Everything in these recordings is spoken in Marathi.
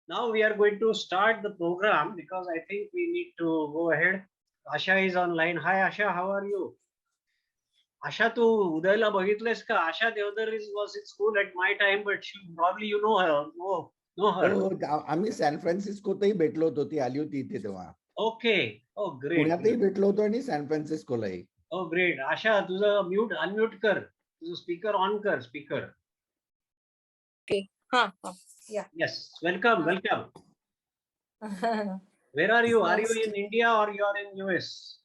Now we are going to start the program because I think we need to go ahead. Asha is online. Hi Asha, how are you? Asha, तू उदयला बघितलेस का? Asha Devdar was in school at my time, but she probably you know her. Know her. आम्ही सॅन फ्रान्सिस्कोतही भेटलो होतो, ती आली होती इथे तेव्हा. Okay. Oh great. पुण्यातही भेटलो होतो आणि सॅन फ्रान्सिस्कोलाही. Oh great. Asha, तुझं म्यूट अनम्यूट कर. तुझं स्पीकर ऑन कर, speaker. Okay. Yeah. Yes. Welcome. Where are you? Are you in India or you are in US?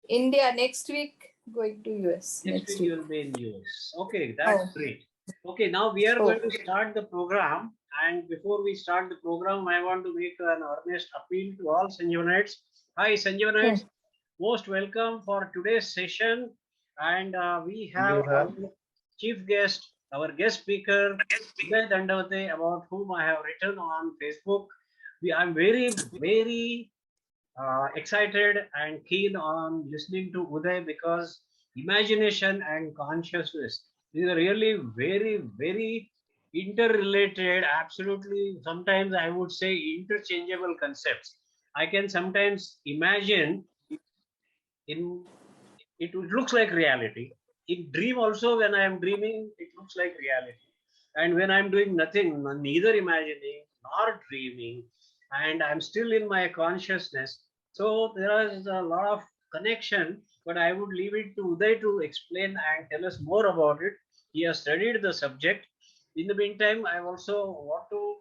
India. Next week going to US. Next week you will be in US. Okay, that's great. Okay, now we are going to start the program. And before we start the program, I want to make an earnest appeal to all Sanjeevanites. Hi, Sanjeevanites. Most welcome for today's session. And we have our chief guest, our guest speaker, Uday Dandavate, about whom I have written on Facebook. I'm very excited and keen on listening to Uday because imagination and consciousness, these are really very interrelated, absolutely, sometimes I would say interchangeable concepts. I can sometimes imagine it looks like reality. In dream also, when I am dreaming, it looks like reality. And when I'm doing nothing, neither imagining nor dreaming, and I'm still in my consciousness, so there is a lot of connection, but I would leave it to Uday to explain and tell us more about it. He has studied the subject. In the meantime, I also want to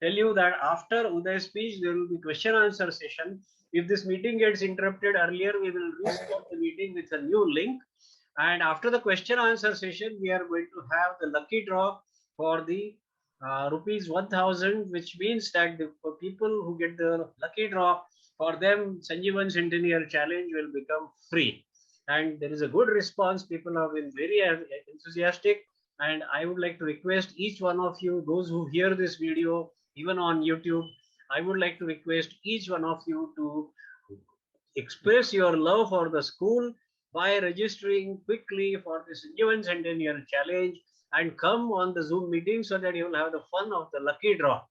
tell you that after Uday's speech, there will be question answer session. If this meeting gets interrupted earlier, we will restart the meeting with a new link. And after the question answer session, we are going to have the lucky draw for the rupees 1000, which means that for people who get the lucky draw, for them Sanjeewan Centennial Challenge will become free. And there is a good response. People have been very enthusiastic, and I would like to request each one of you, those who hear this video even on YouTube, I would like to request each one of you to express your love for the school by registering quickly for the Sanjeewan Centennial Challenge and come on the Zoom meeting so that you will have the fun of the lucky draw.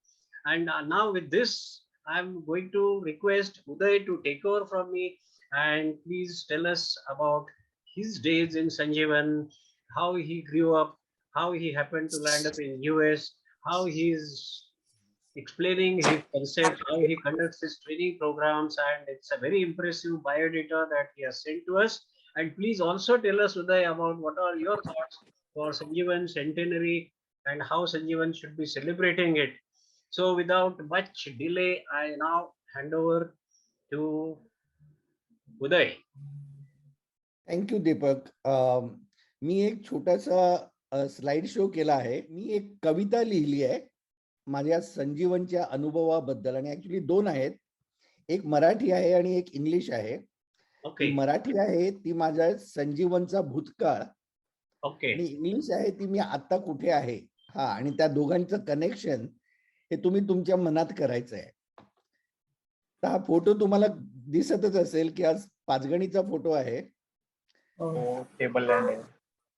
And now with this, I'm going to request Uday to take over from me and please tell us about his days in Sanjeewan, how he grew up, how he happened to land up in US, how he's explaining his concepts, how he conducts his training programs, and it's a very impressive biodata that he has sent to us. And please also tell us, Uday, about what are your thoughts for Sanjeewan centenary and how Sanjeewan should be celebrating it. So without much delay, I now hand over to Uday. Thank you Deepak. मी एक छोटासा स्लाइड शो केला आहे. मी एक कविता लिहिली आहे माझ्या संजीवनच्या अनुभवाबद्दल, आणि ऍक्च्युली दोन आहेत, एक मराठी आहे आणि एक इंग्लिश आहे. मराठी आहे ती माझ्या संजीवनचा भूतकाळ, आणि इंग्लिश आहे ती मी आता कुठे आहे. आणि त्या दोघांचं कनेक्शन हे तुम्ही तुमच्या मनात करायचं आहे. तर हा फोटो तुम्हाला दिसतच असेल की आज पाचगणीचा फोटो आहे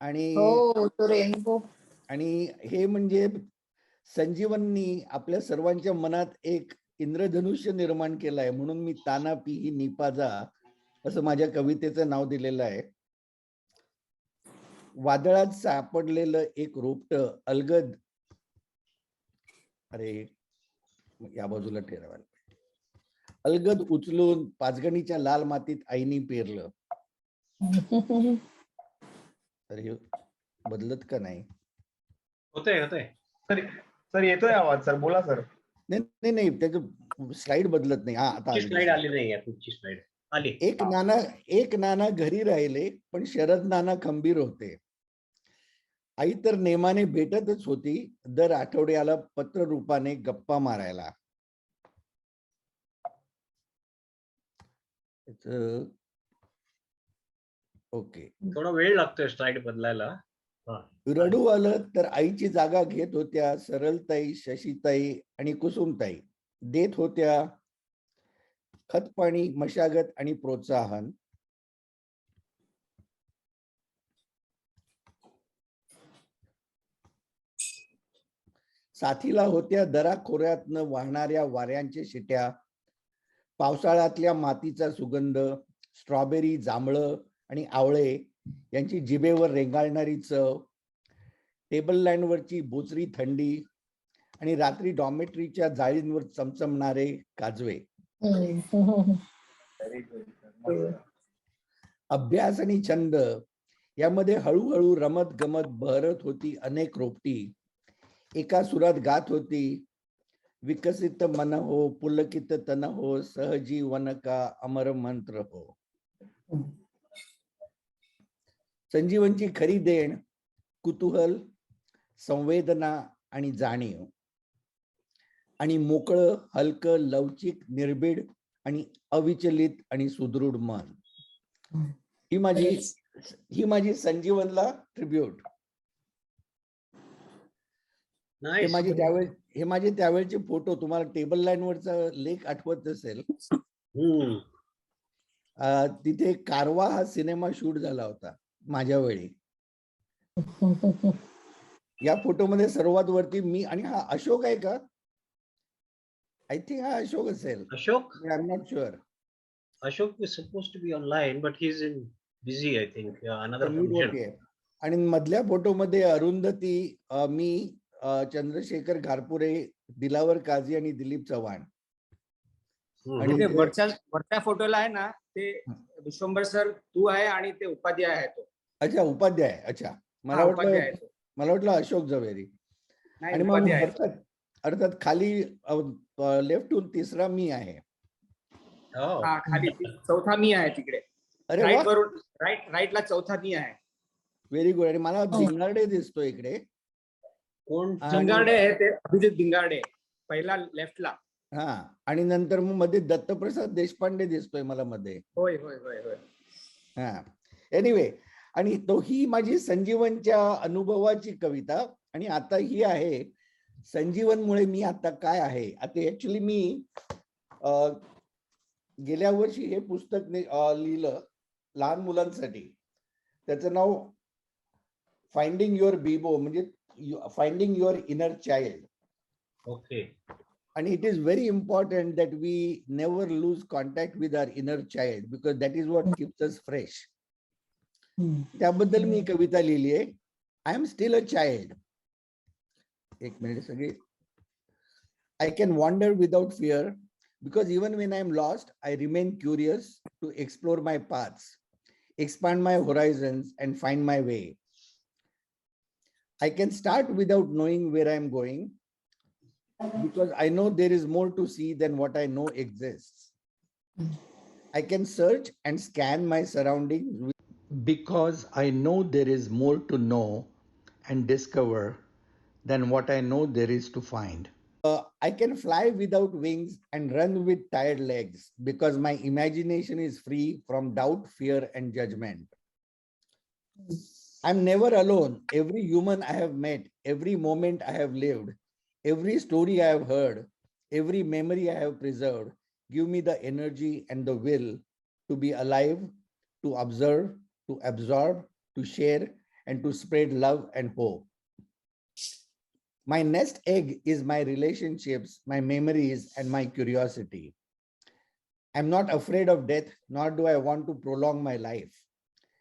आणि हे म्हणजे संजीवननी आपल्या सर्वांच्या मनात एक इंद्रधनुष्य निर्माण केलं आहे, म्हणून मी ताना पी निपाजा असं माझ्या कवितेचं नाव दिलेलं आहे. वादळात सापडलेलं एक रोपट अलगद, अरे या बाजूला ठेवायला, अलगद उचलून पाचगणीच्या लाल मातीत आईनी पेरलं. तर हे बदलत का नाही? होतंय सर येतोय आवाज. सर बोला सर. नाही त्याचं स्लाइड बदलत नाही. आता स्लाइड आली नाही, पुढची स्लाइड आली. एक नाना घरी राहिले पण शरद नाना खंबीर होते. आई तर नेमाने भेटतच होती दर आठवड्याला पत्र रूपाने गप्पा मारायला. ओके, थोडा वेळ लागतोय स्लाइड बदलायला. रडू आलं तर आईची जागा घेत होत्या सरलताई, शशीताई आणि कुसुमताई. देत होत्या खतपाणी, मशागत आणि प्रोत्साहन. साथीला होत्या दराखोऱ्यातनं वाहणाऱ्या वाऱ्यांच्या शिट्या, पावसाळ्यातल्या मातीचा सुगंध, स्ट्रॉबेरी, जांभळं आणि आवळे यांची जिभेवर रेंगाळणारी चव, टेबल लँडवरची बोचरी थंडी आणि रात्री डॉमेट्रीच्या जाळींवर चमचमणारे काजवे. अभ्यास आणि छंद यामध्ये हळूहळू रमत गमत बहरत होती अनेक रोपटी. एका सुरात गात होती, विकसित मन हो, पुलकित तन हो, सहजीवन का अमर मंत्र हो. संजीवनची खरी देण कुतूहल, संवेदना आणि जाणीव आणि मोकळं, हलकं, लवचिक, निर्भीड आणि अविचलित आणि सुदृढ मन. ही माझी संजीवनला ट्रिब्यूट. हे माझे त्यावेळचे फोटो. तुम्हाला टेबल लाईन वरचा लेख आठवत असेल, तिथे कारवा हा सिनेमा शूट झाला होता माझ्या वेळी. या फोटोमध्ये सर्वात वरती मी, आणि हा अशोक आहे का? आय थिंक हा अशोक असेल. Ashok? I am not sure. Ashok is supposed to be online, but he's in busy, I think. Yeah, another function. आणि मधल्या फोटोमध्ये अरुंधती, मी, चंद्रशेखर घारपुरे, दिलावर काझी आणि दिलीप चव्हाण. आणि ते वरच्या फोटोला आहे ना, ते विश्वंभर सर तू आहे आणि ते उपाध्याय आहे तो. अच्छा, उपाध्याय. अच्छा, मला वाटलं अशोक जवेरी. आणि मग अर्थात खाली लेफ्टहून तिसरा मी आहे. खाली चौथा मी आहे तिकडे. राईटला चौथा मी आहे. Very good. आणि मला भिंगारडे दिसतो इकडे. कोण? भिंगारडे आहे ते, अभिजित भिंगारडे पहिला लेफ्टला. हा, आणि नंतर मग मध्ये दत्तप्रसाद देशपांडे दिसतोय मला मध्ये. होय होय होय होय. हा, एनिवे, आणि ही माझी संजीवनच्या अनुभवाची कविता. आणि आता ही आहे संजीवनमुळे मी आता काय आहे. आता ऍक्च्युली मी गेल्या वर्षी हे पुस्तक लिहिलं लहान मुलांसाठी. त्याचं नाव फाइंडिंग युअर बीबो, म्हणजे finding your inner child. Okay. And it is very important that we never lose contact with our inner child, because that is what keeps us fresh. त्याबद्दल मी कविता लिहिली आहे. I am still a child. एक मिनिट सगळे. I can wander without fear, because even when I am lost, I remain curious to explore my paths, expand my horizons, and find my way. I can start without knowing where I am going, because I know there is more to see than what I know exists. I can search and scan my surroundings, because I know there is more to know and discover than what I know there is to find. I can fly without wings and run with tired legs, because my imagination is free from doubt, fear, and judgment. I'm never alone. Every human I have met, every moment I have lived, every story I have heard, every memory I have preserved, give me the energy and the will to be alive, to observe, to absorb, to share, and to spread love and hope. My nest egg is my relationships, my memories, and my curiosity. I'm not afraid of death, nor do I want to prolong my life,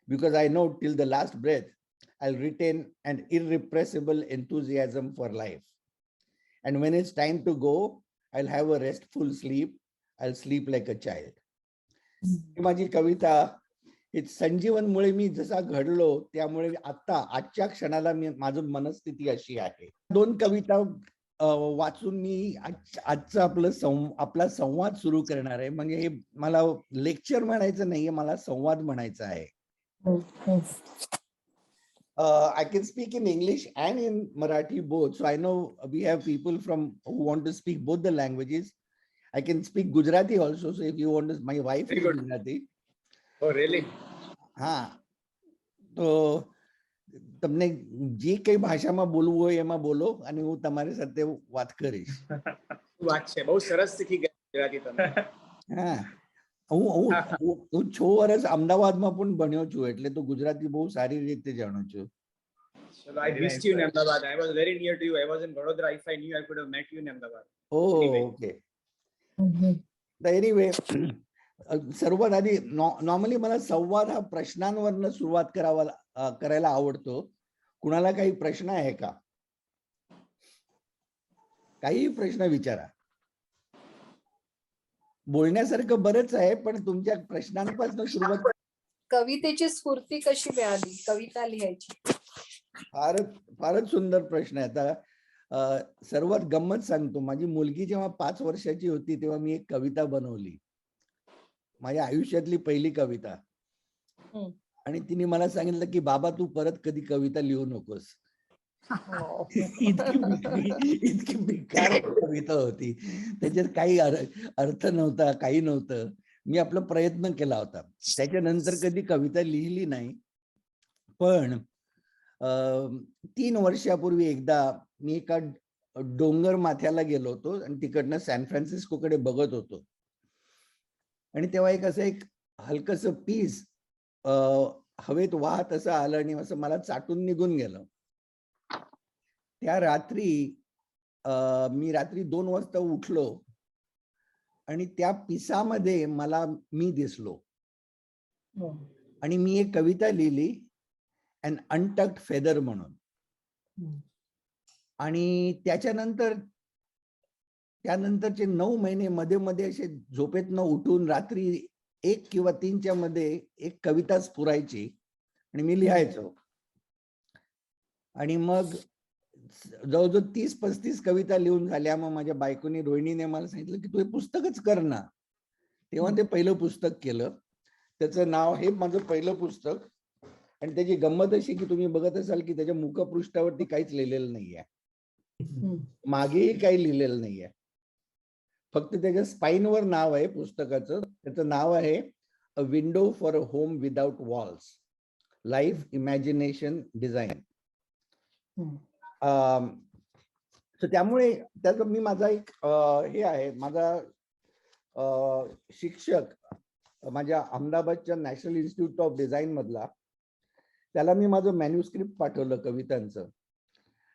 because I know till the last breath, I'll retain an irrepressible enthusiasm for life. And when it's time to go, I'll have a restful sleep. I'll sleep like a child. ही माझी कविता. संजीवनमुळे मी जसा घडलो, त्यामुळे आता आजच्या क्षणाला माझं मनस्थिती अशी आहे. 2 कविता वाचून मी आजचा आपला संवाद सुरू करणार आहे. म्हणजे हे मला लेक्चर म्हणायचं नाहीये, मला संवाद म्हणायचा आहे. I can speak in English and in Marathi both. So I know we have people who want to speak both the languages. I can speak Gujarati also. So if you want to, my wife is Gujarati. Oh, really? हाँ, तो તમને જે કઈ ભાષામાં બોલવું હોય એમાં બોલો અને હું તમારી સાથે વાત કરીશ. વાત છે, બહુ સરસ શીખી ગયા ગુજરાતી તમે. હા, હું 6 વર્ષ અમદાવાદમાં પણ ભણ્યો છું, એટલે તો ગુજરાતી બહુ સારી રીતે જાણું છું. I missed you in Ahmedabad. I was very near to you. I was in Vadodara. If I knew, I could have met you in Ahmedabad. Anyway. Okay. Anyway सर्वात आधी नॉर्मली मला संवाद हा प्रश्नांवरनं सुरुवात करायला आवडतो. कुणाला काही प्रश्न आहे का? काही प्रश्न विचारा. बोलण्यासारखं बरंच आहे, पण तुमच्या प्रश्नांपासून सुरुवात. कवितेची स्फूर्ती कशी मिळाली कविता लिहायची? फारच सुंदर प्रश्न आहे. आता सर्वात गंमत सांगतो, माझी मुलगी जेव्हा 5 वर्षाची होती तेव्हा मी एक कविता बनवली, माझ्या आयुष्यातली पहिली कविता. आणि तिने मला सांगितलं की बाबा तू परत कधी कविता लिहू नकोस. इतकी बेकार कविता होती, त्याच्यात काही अर्थ नव्हता, काही नव्हतं. मी आपला प्रयत्न केला होता, त्याच्यानंतर कधी कविता लिहिली नाही. पण 3 वर्षापूर्वी एकदा मी एका डोंगर माथ्याला गेलो होतो आणि तिकडनं सॅन फ्रान्सिस्कोकडे बघत होतो. आणि तेव्हा एक हलकस पीस हवेत वाहत असं आलं आणि असं मला चाटून निघून गेलं. त्या रात्री मी रात्री 2 वाजता उठलो आणि त्या पिसामध्ये मी दिसलो आणि मी एक कविता लिहिली, अन अनटक्ड फेदर म्हणून. आणि त्यानंतरचे 9 महिने मध्ये मध्ये असे झोपेतनं उठून रात्री 1 किंवा 3च्या मध्ये एक कविता स्फुरायची आणि मी लिहायचो. आणि मग जवळजवळ 30-35 कविता लिहून झाल्या. मग माझ्या बायकोनी रोहिणीने मला सांगितलं की तू हे पुस्तकच कर ना. तेव्हा ते पहिलं पुस्तक केलं. त्याचं नाव, हे माझं पहिलं पुस्तक. आणि त्याची गंमत अशी की तुम्ही बघत असाल की त्याच्या मुखपृष्ठावरती काहीच लिहिलेलं नाहीये, मागेही काही लिहिलेलं नाहीये. फक्त त्याच्या स्पाईनवर नाव आहे पुस्तकाचं. त्याचं नाव आहे अ window for a home without walls, life imagination design. तर त्यामुळे त्याचं मी माझा एक हे आहे, माझा शिक्षक माझ्या अहमदाबादच्या नॅशनल इन्स्टिट्यूट ऑफ डिझाईन मधला, त्याला मी माझं मॅन्युस्क्रिप्ट पाठवलं कवितांचं.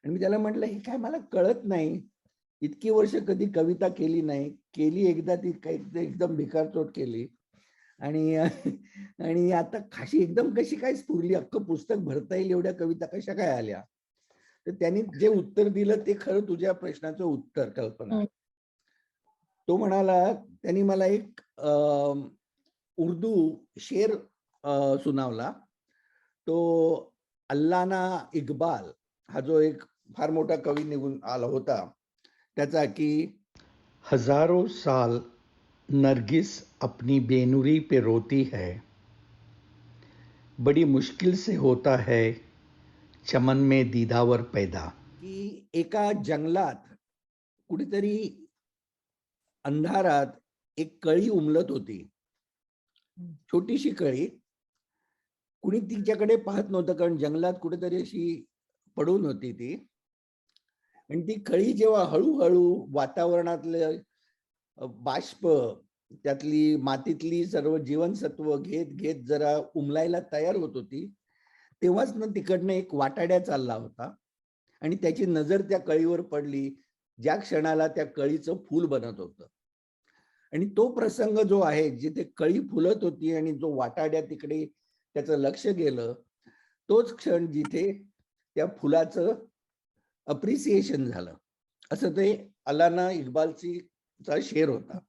आणि मी त्याला म्हटलं हे काय मला कळत नाही, इतकी वर्ष कधी कविता केली नाही, केली एकदा ती एकदम भिकारचोट केली. आणि आता एकदम कशी काय स्फुरली, अख्खं पुस्तक भरता येईल एवढ्या कविता कशा काय आल्या. तर त्यांनी जे उत्तर दिलं ते खरं तुझ्या प्रश्नाचं उत्तर, कल्पना. तो म्हणाला, त्यांनी मला एक उर्दू शेर सुनावला. तो अल्लाना इक्बाल हा जो एक फार मोठा कवी निघून आला होता त्याचा, की हजारों साल नरगिस अपनी बेनुरी पे रोती है, बड़ी मुश्किल से होता है चमन में दीदावर पैदा. की एका जंगलात कुठेतरी अंधारात एक कळी उमलत होती, छोटीशी कळी. कुणी तिच्याकडे पाहत नव्हतं, कारण जंगलात कुठेतरी अशी पडून होती ती. आणि ती कळी जेव्हा हळूहळू वातावरणातले बाष्प, त्यातली मातीतली सर्व जीवनसत्व घेत घेत जरा उमलायला तयार होत होती, तेव्हाच ना तिकडनं एक वाटाड्या चालला होता आणि त्याची नजर त्या कळीवर पडली, ज्या क्षणाला त्या कळीचं फूल बनत होतं. आणि तो प्रसंग जो आहे, जिथे कळी फुलत होती आणि जो वाटाड्या तिकडे त्याचं लक्ष गेलं, तोच क्षण जिथे त्या फुलाचं अप्रिसिएशन झालं, असं ते अल्लाना इक्बालचा शेर होता.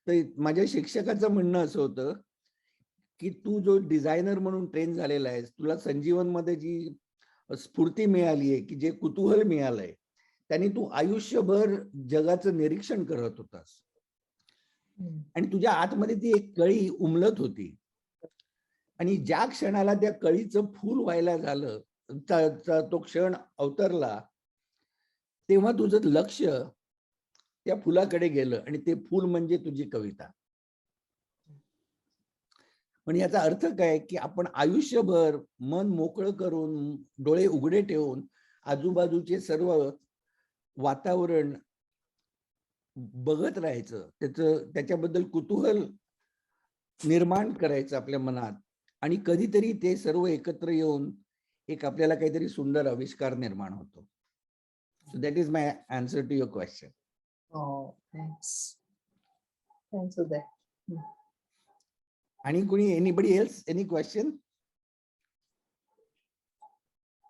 तर माझ्या शिक्षकाचं म्हणणं असं होतं की तू जो डिझायनर म्हणून ट्रेन झालेला आहेस, तुला संजीवन मध्ये जी स्फूर्ती मिळाली आहे, की जे कुतूहल मिळालंय, त्याने तू आयुष्यभर जगाचं निरीक्षण करत होतास आणि तुझ्या आतमध्ये ती एक कळी उमलत होती. आणि ज्या क्षणाला त्या कळीचं फूल व्हायला झालं, तो क्षण अवतरला, तेव्हा तुझं लक्ष त्या फुलाकडे गेलं आणि ते फूल म्हणजे तुझी कविता. पण याचा अर्थ काय, की आपण आयुष्यभर मन मोकळं करून, डोळे उघडे ठेवून आजूबाजूचे सर्व वातावरण बघत राहायचं, त्याच्याबद्दल कुतूहल निर्माण करायचं आपल्या मनात. आणि कधीतरी ते सर्व एकत्र येऊन एक आपल्याला काहीतरी सुंदर आविष्कार निर्माण होतो. So that is my answer to your question. Oh, thanks. Thanks, Uday. आणि कोणी anybody else any question?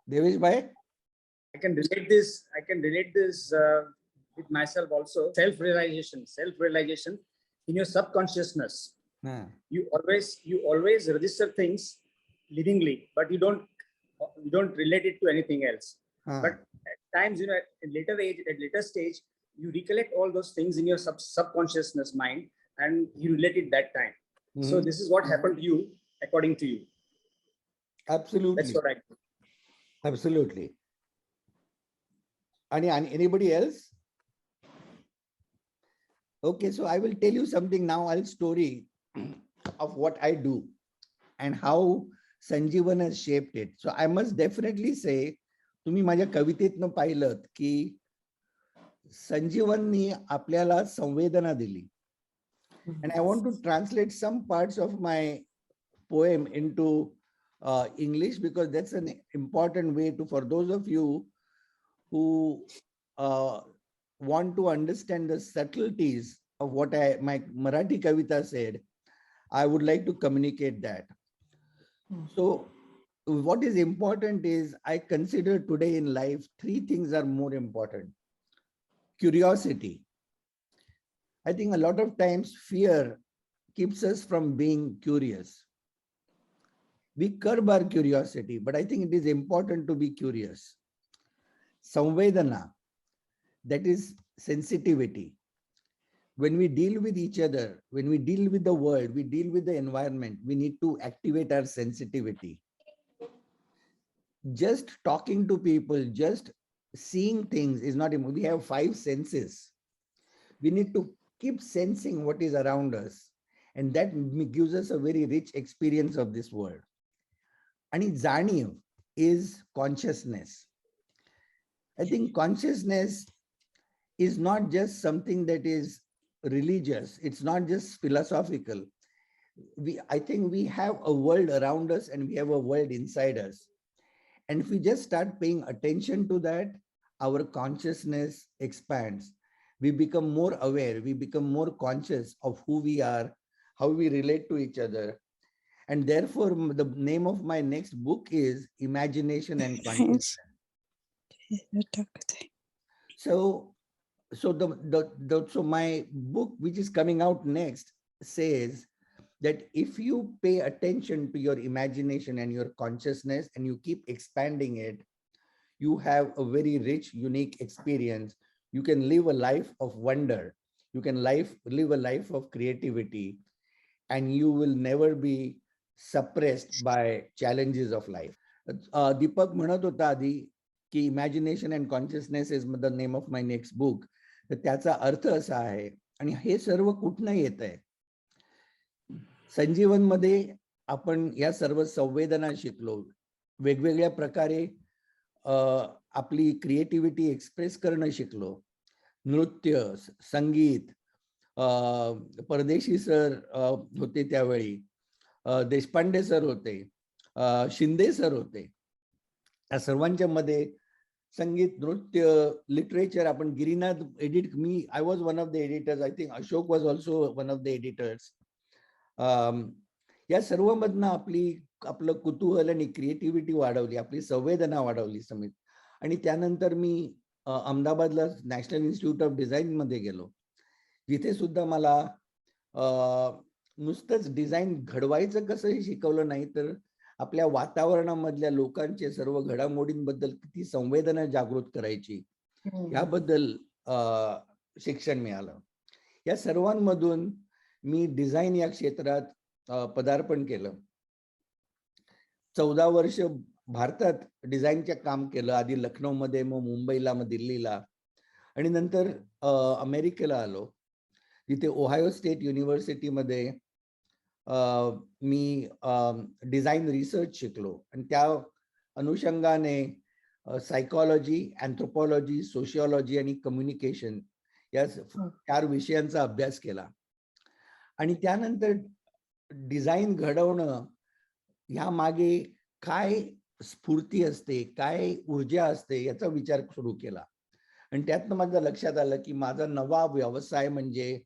Devesh भाई? I can relate this with myself also. Self-realization in your subconsciousness. You always register things livingly, but you don't relate it to anything else. But at times, at later stage, you recollect all those things in your subconsciousness mind, and you relate it that time. So this is what happened to you, according to you. Absolutely. That's what I do. Absolutely. And anybody else? Okay, so I will tell you something now. I'll story of what I do and how Sanjeewan has shaped it. So I must definitely say, तुम्ही माझ्या कवितेतनं पाहिलं की संजीवननी आपल्याला संवेदना दिली. And I want to translate some parts of my poem into English, because that's an important way to, for those of you who want to understand the subtleties of what my Marathi Kavita said, I would like to communicate that. So what is important is, I consider today in life, three things are more important. Curiosity. I think a lot of times fear keeps us from being curious. We curb our curiosity, but I think it is important to be curious. Samvedana, that is sensitivity. When we deal with each other, when we deal with the world, we deal with the environment, we need to activate our sensitivity. Just talking to people, just seeing things is not enough. We have 5 senses. We need to keep sensing what is around us, and that gives us a very rich experience of this world. And जाणीव is consciousness. I think consciousness is not just something that is religious. It's not just philosophical. I think we have a world around us and we have a world inside us. And if we just start paying attention to that, our consciousness expands. We become more aware. We become more conscious of who we are, how we relate to each other. And therefore, the name of my next book is Imagination and Consciousness. So my book, which is coming out next, says that if you pay attention to your imagination and your consciousness and you keep expanding it, you have a very rich, unique experience. You can live a life of wonder. You can live a life of creativity, and you will never be suppressed by challenges of life. Deepak म्हणत होता आधी की imagination and consciousness is the name of my next book. तर त्याचा अर्थ असा आहे, आणि हे सर्व कुठनं येत आहे? संजीवन मध्ये आपण या सर्व संवेदना शिकलो, वेगवेगळ्या प्रकारे आपली क्रिएटिव्हिटी एक्सप्रेस करणं शिकलो. नृत्य, संगीत, परदेशी सर होते त्यावेळी, देशपांडे सर होते, शिंदे सर होते. या सर्वांच्या मध्ये संगीत, नृत्य, लिटरेचर, आपण Girinath I was one of the editors. I think Ashok was also one of the editors. या सर्व मधनं आपलं कुतूहल आणि क्रिएटिव्हिटी वाढवली, आपली संवेदना वाढवली समित. आणि त्यानंतर मी अहमदाबादला नॅशनल इन्स्टिट्यूट ऑफ डिझाईन मध्ये गेलो, जिथे सुद्धा मला नुसतंच डिझाईन घडवायचं कसं हे शिकवलं नाही, तर आपल्या वातावरणामधल्या लोकांचे सर्व घडामोडींबद्दल किती संवेदना जागृत करायची याबद्दल शिक्षण मिळालं. या सर्वांमधून मी डिझाईन या क्षेत्रात पदार्पण केलं. 14 वर्ष भारतात डिझाईनचे काम केलं, आधी लखनौमध्ये, मग मुंबईला, मग दिल्लीला, आणि नंतर अमेरिकेला आलो, जिथे ओहायो स्टेट युनिव्हर्सिटीमध्ये मी डिझाईन रिसर्च शिकलो. आणि त्या अनुषंगाने सायकॉलॉजी, अँथ्रोपॉलॉजी, सोशिओलॉजी आणि कम्युनिकेशन या 4 विषयांचा अभ्यास केला. आणि त्यानंतर डिझाईन घडवणं ह्या मागे काय स्फूर्ती असते, काय ऊर्जा असते याचा विचार सुरू केला. आणि त्यातनं माझ्या लक्षात आलं की माझा नवा व्यवसाय म्हणजे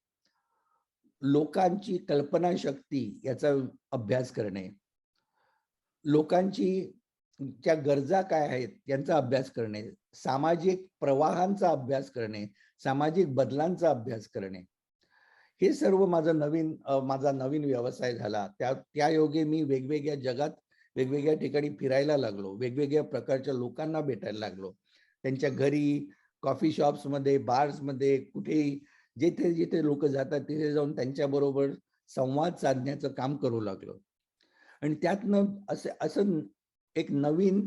लोकांची कल्पनाशक्ती याचा अभ्यास करणे, लोकांची त्या गरजा काय आहेत यांचा अभ्यास करणे, सामाजिक प्रवाहांचा अभ्यास करणे, सामाजिक बदलांचा अभ्यास करणे, हे सर्व माझा नवीन व्यवसाय झाला. त्या योगे मी वेगवेगळ्या जगात वेगवेगळ्या ठिकाणी फिरायला लागलो, वेगवेगळ्या प्रकारच्या लोकांना भेटायला लागलो, त्यांच्या घरी, कॉफी शॉप्स मध्ये, बार्स मध्ये, कुठेही जिथे जिथे लोक जातात तिथे जाऊन त्यांच्याबरोबर संवाद साधण्याचं काम करू लागलो. आणि त्यातनं असं एक नवीन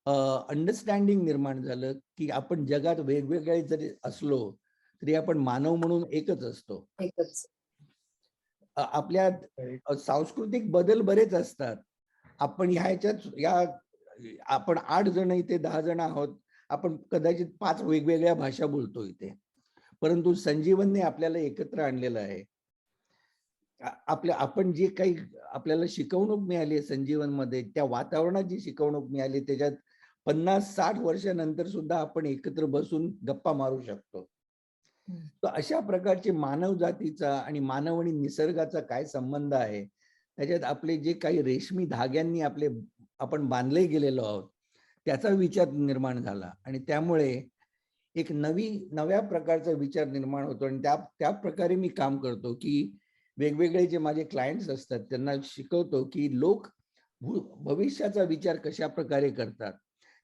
अंडरस्टँडिंग निर्माण झालं की आपण जगात वेगवेगळे जरी असलो तरी आपण मानव म्हणून एकच असतो. आपल्या सांस्कृतिक बदल बरेच असतात. आपण आपण 8 जण इथे 10 जण आहोत, आपण कदाचित 5 वेगवेगळ्या भाषा बोलतो इथे, परंतु संजीवनने आपल्याला एकत्र आणलेलं आहे. आपण जे काही आपल्याला शिकवणूक मिळाली आहे संजीवन मध्ये, त्या वातावरणात जी शिकवणूक मिळाली त्याच्यात 50-60 वर्षानंतर सुद्धा आपण एकत्र बसून गप्पा मारू शकतो. तर अशा प्रकारचे मानव जातीचा आणि मानव आणि निसर्गाचा काय संबंध आहे, त्याच्यात आपले जे काही रेशमी धाग्यांनी आपण बांधले गेलेलो आहोत त्याचा विचार निर्माण झाला. आणि त्यामुळे एक नव्या प्रकारचा विचार निर्माण होतो. आणि त्या प्रकारे मी काम करतो की वेगवेगळे जे माझे क्लायंट्स असतात त्यांना शिकवतो की लोक भविष्याचा विचार कशा प्रकारे करतात,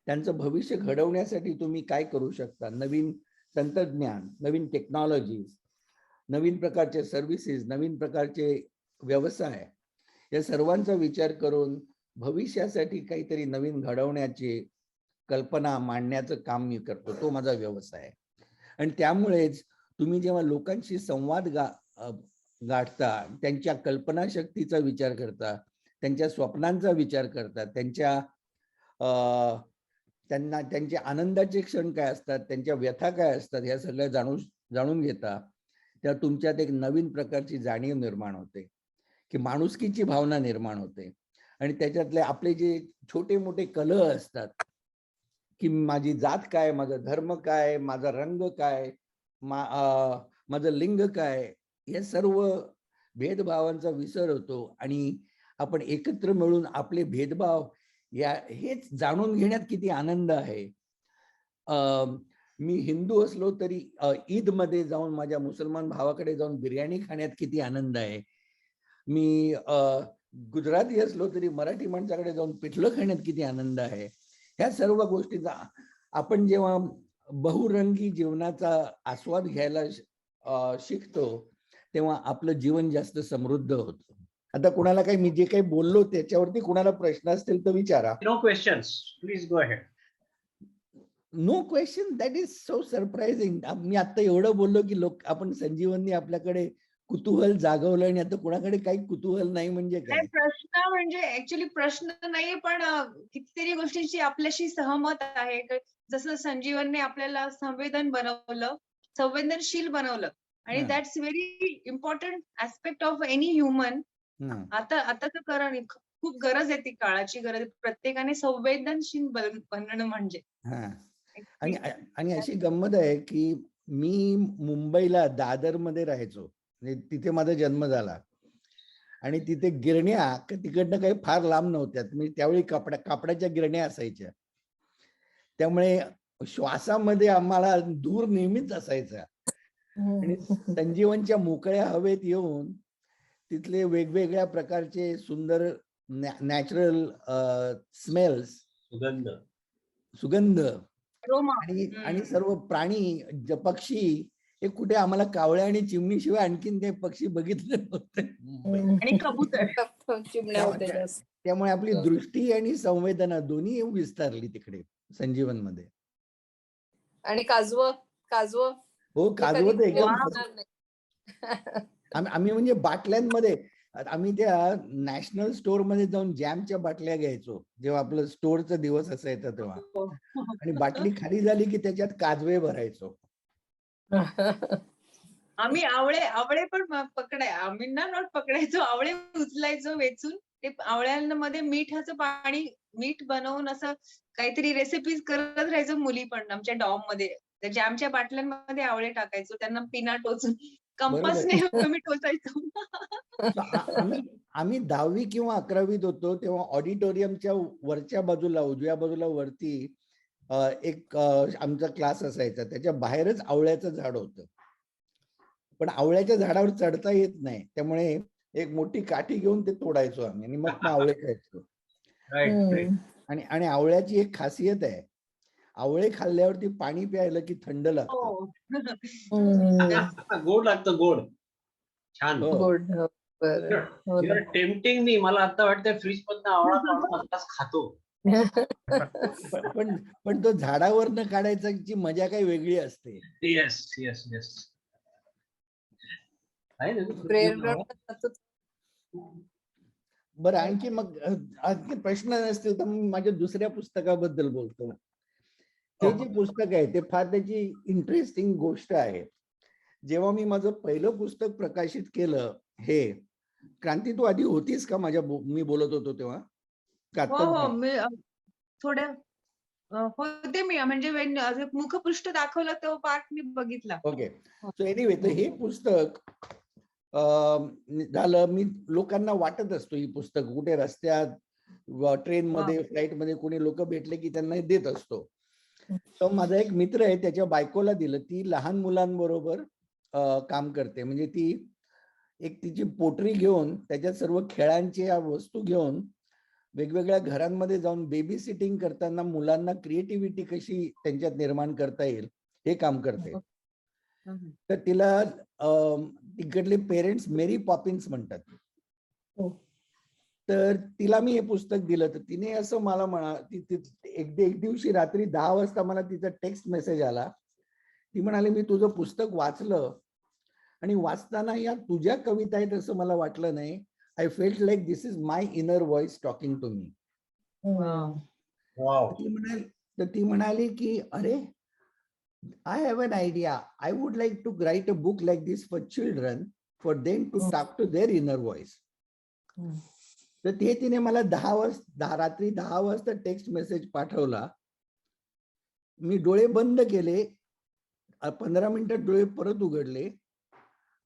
त्यांचं भविष्य घडवण्यासाठी तुम्ही काय करू शकता, नवीन तंत्रज्ञान, नवीन टेक्नॉलॉजी, नवीन प्रकारचे सर्व्हिसेस, नवीन प्रकारचे व्यवसाय, या सर्वांचा विचार करून भविष्यासाठी काहीतरी नवीन घडवण्याची कल्पना मांडण्याचं काम मी करतो. तो माझा व्यवसाय आहे. आणि त्यामुळेच तुम्ही जेव्हा लोकांशी संवाद गाठता, त्यांच्या कल्पनाशक्तीचा विचार करता, त्यांच्या स्वप्नांचा विचार करता, त्यांचे आनंदाचे क्षण काय असतात, त्यांच्या व्यथा काय असतात, ह्या सगळ्या जाणून घेता, त्या तुमच्यात एक नवीन प्रकारची जाणीव निर्माण होते की माणुसकीची भावना निर्माण होते. आणि त्याच्यातले आपले जे छोटे मोठे कलह असतात की माझी जात काय, माझा धर्म काय, माझा रंग काय, माझं लिंग काय, हे सर्व भेदभावांचा विसर होतो आणि आपण एकत्र मिळून आपले भेदभाव हेच जाणून घेण्यात किती आनंद आहे. मी हिंदू असलो तरी ईद मध्ये जाऊन माझ्या मुसलमान भावाकडे जाऊन बिर्याणी खाण्यात किती आनंद आहे. मी गुजराती असलो तरी मराठी माणसाकडे जाऊन पिठलं खाण्यात किती आनंद आहे. ह्या सर्व गोष्टीचा आपण जेव्हा बहुरंगी जीवनाचा आस्वाद घ्यायला शिकतो तेव्हा आपलं जीवन जास्त समृद्ध होतं. आता कुणाला काही मी जे काही बोललो त्याच्यावरती कुणाला प्रश्न असतील तर विचारा. No questions, please go ahead. No question, that is so surprising. मी आता एवढं बोललो की आपण संजीवननी आपल्याकडे कुतूहल जागवलं आणि आता कुणाकडे काही कुतूहल नाही म्हणजे काय? प्रश्न म्हणजे ऍक्च्युली प्रश्न नाहीये, पण कितीतरी गोष्टींची आपल्याशी सहमत आहे. जसं संजीवनने आपल्याला संवेदनशील बनवलं आणि that's very important aspect of any human. आताच कारण खूप गरज आहे, ती काळाची गरज आहे. प्रत्येकाने संवेदनशील बनणं म्हणजे. आणि अशी गंमत आहे की मी मुंबईला दादर मध्ये राहायचो, तिथे माझा जन्म झाला आणि तिथे गिरण्या तिकडनं काही फार लांब नव्हत्या. त्यावेळी कापडाच्या गिरण्या असायच्या, त्यामुळे श्वासामध्ये आम्हाला धूर नेहमीच असायचा. आणि संजीवनच्या मोकळ्या हवेत येऊन तिथले वेगवेगळ्या प्रकारचे सुंदर नॅचरल स्मेल्स, सुगंध आणि सर्व प्राणी, पक्षी, हे कुठे आम्हाला कावळ्या आणि चिमणी शिवाय आणखीन काही पक्षी बघितले नव्हते. आणि कबूतर. त्यामुळे आपली दृष्टी आणि संवेदना दोन्ही विस्तारली तिकडे संजीवन मध्ये. आणि काजवं हो, काजवं तर एकदम. आम्ही म्हणजे बाटल्यांमध्ये, आम्ही त्या नॅशनल स्टोअर मध्ये जाऊन जॅमच्या बाटल्या घ्यायचो जेव्हा आपलं स्टोअरचा दिवस असायचा तेव्हा, आणि बाटली खाली झाली की त्याच्यात काजवे भरायचो. आम्ही आवळे पण आम्ही नॉट पकडायचो, आवळे उचलायचो वेचून ते आवळ्यांमध्ये मीठ बनवून असं काहीतरी रेसिपीज करत राहायचं मुली पण आमच्या डॉम मध्ये. त्या जॅमच्या बाटल्यांमध्ये आवळे टाकायचो, त्यांना पिना टोचून कंपासने मी टोचायचो. आम्ही 10वी किंवा 11वीत होतो तेव्हा ऑडिटोरियमच्या वरच्या बाजूला उजव्या बाजूला वरती एक आमचा क्लास असायचा, त्याच्या बाहेरच आवळ्याचं झाड होतं. पण आवळ्याच्या झाडावर चढता येत नाही, त्यामुळे एक मोठी काठी घेऊन ते तोडायचो आम्ही आणि मग आवळे खायचो. आणि आवळ्याची एक खासियत आहे, आवळे खाल्ल्यावरती पाणी प्यायलं की थंड लागतं. गोड लागतं, गोड. छान. गोड. टेम्पटिंग मी. मला आता वाटतं फ्रीज मधनं आवळा काढून आताच खातो. पण तो झाडावरनं काढायची मजा काही वेगळी असते. Yes yes yes. बरं, आणखी मग आणखी प्रश्न नसतील तर मी माझ्या दुसऱ्या पुस्तकाबद्दल बोलतो. हे जे पुस्तक आहे ते फार त्याची इंटरेस्टिंग गोष्ट आहे. जेव्हा मी माझं पहिलं पुस्तक प्रकाशित केलं, हे क्रांती, तू आधी होतीस का मी बोलत होतो तेव्हा? हो, मी थोड्या होते मी, म्हणजे मुखपृष्ठ दाखवलं तो पार्ट मी बघितला. ओके. सो एनिवे, तर हे पुस्तक झालं, मी लोकांना वाटत असतो ही पुस्तक कुठे रस्त्यात, ट्रेन मध्ये, फ्लाईट मध्ये कोणी लोक भेटले की त्यांना देत असतो. तर माझा एक मित्र आहे, त्याच्या बायकोला दिलं. ती लहान मुलांबरोबर काम करते, म्हणजे ती एक तिची पोटरी घेऊन त्याच्यात सर्व खेळांच्या वस्तू घेऊन वेगवेगळ्या घरांमध्ये जाऊन बेबी सिटिंग करताना मुलांना क्रिएटिव्हिटी कशी त्यांच्यात निर्माण करता येईल हे काम करते. तर तिला तिकडले पेरेंट्स मेरी पॉपिन्स म्हणतात. तर तिला मी हे पुस्तक दिलं, तर तिने असं मला एक दिवशी रात्री 10 वाजता मला तिचा टेक्स्ट मेसेज आला. ती म्हणाली, मी तुझं पुस्तक वाचलं आणि वाचताना या तुझ्या कविता आहेत असं मला वाटलं नाही. I felt like this is my inner voice talking to me. ती म्हणाली की अरे, I have an idea. I would like to write a book like this for children, for them to talk to their inner voice. तर तिने मला रात्री 10 वाजता टेक्स्ट मेसेज पाठवला. मी डोळे बंद केले, 15 मिनिटात डोळे परत उघडले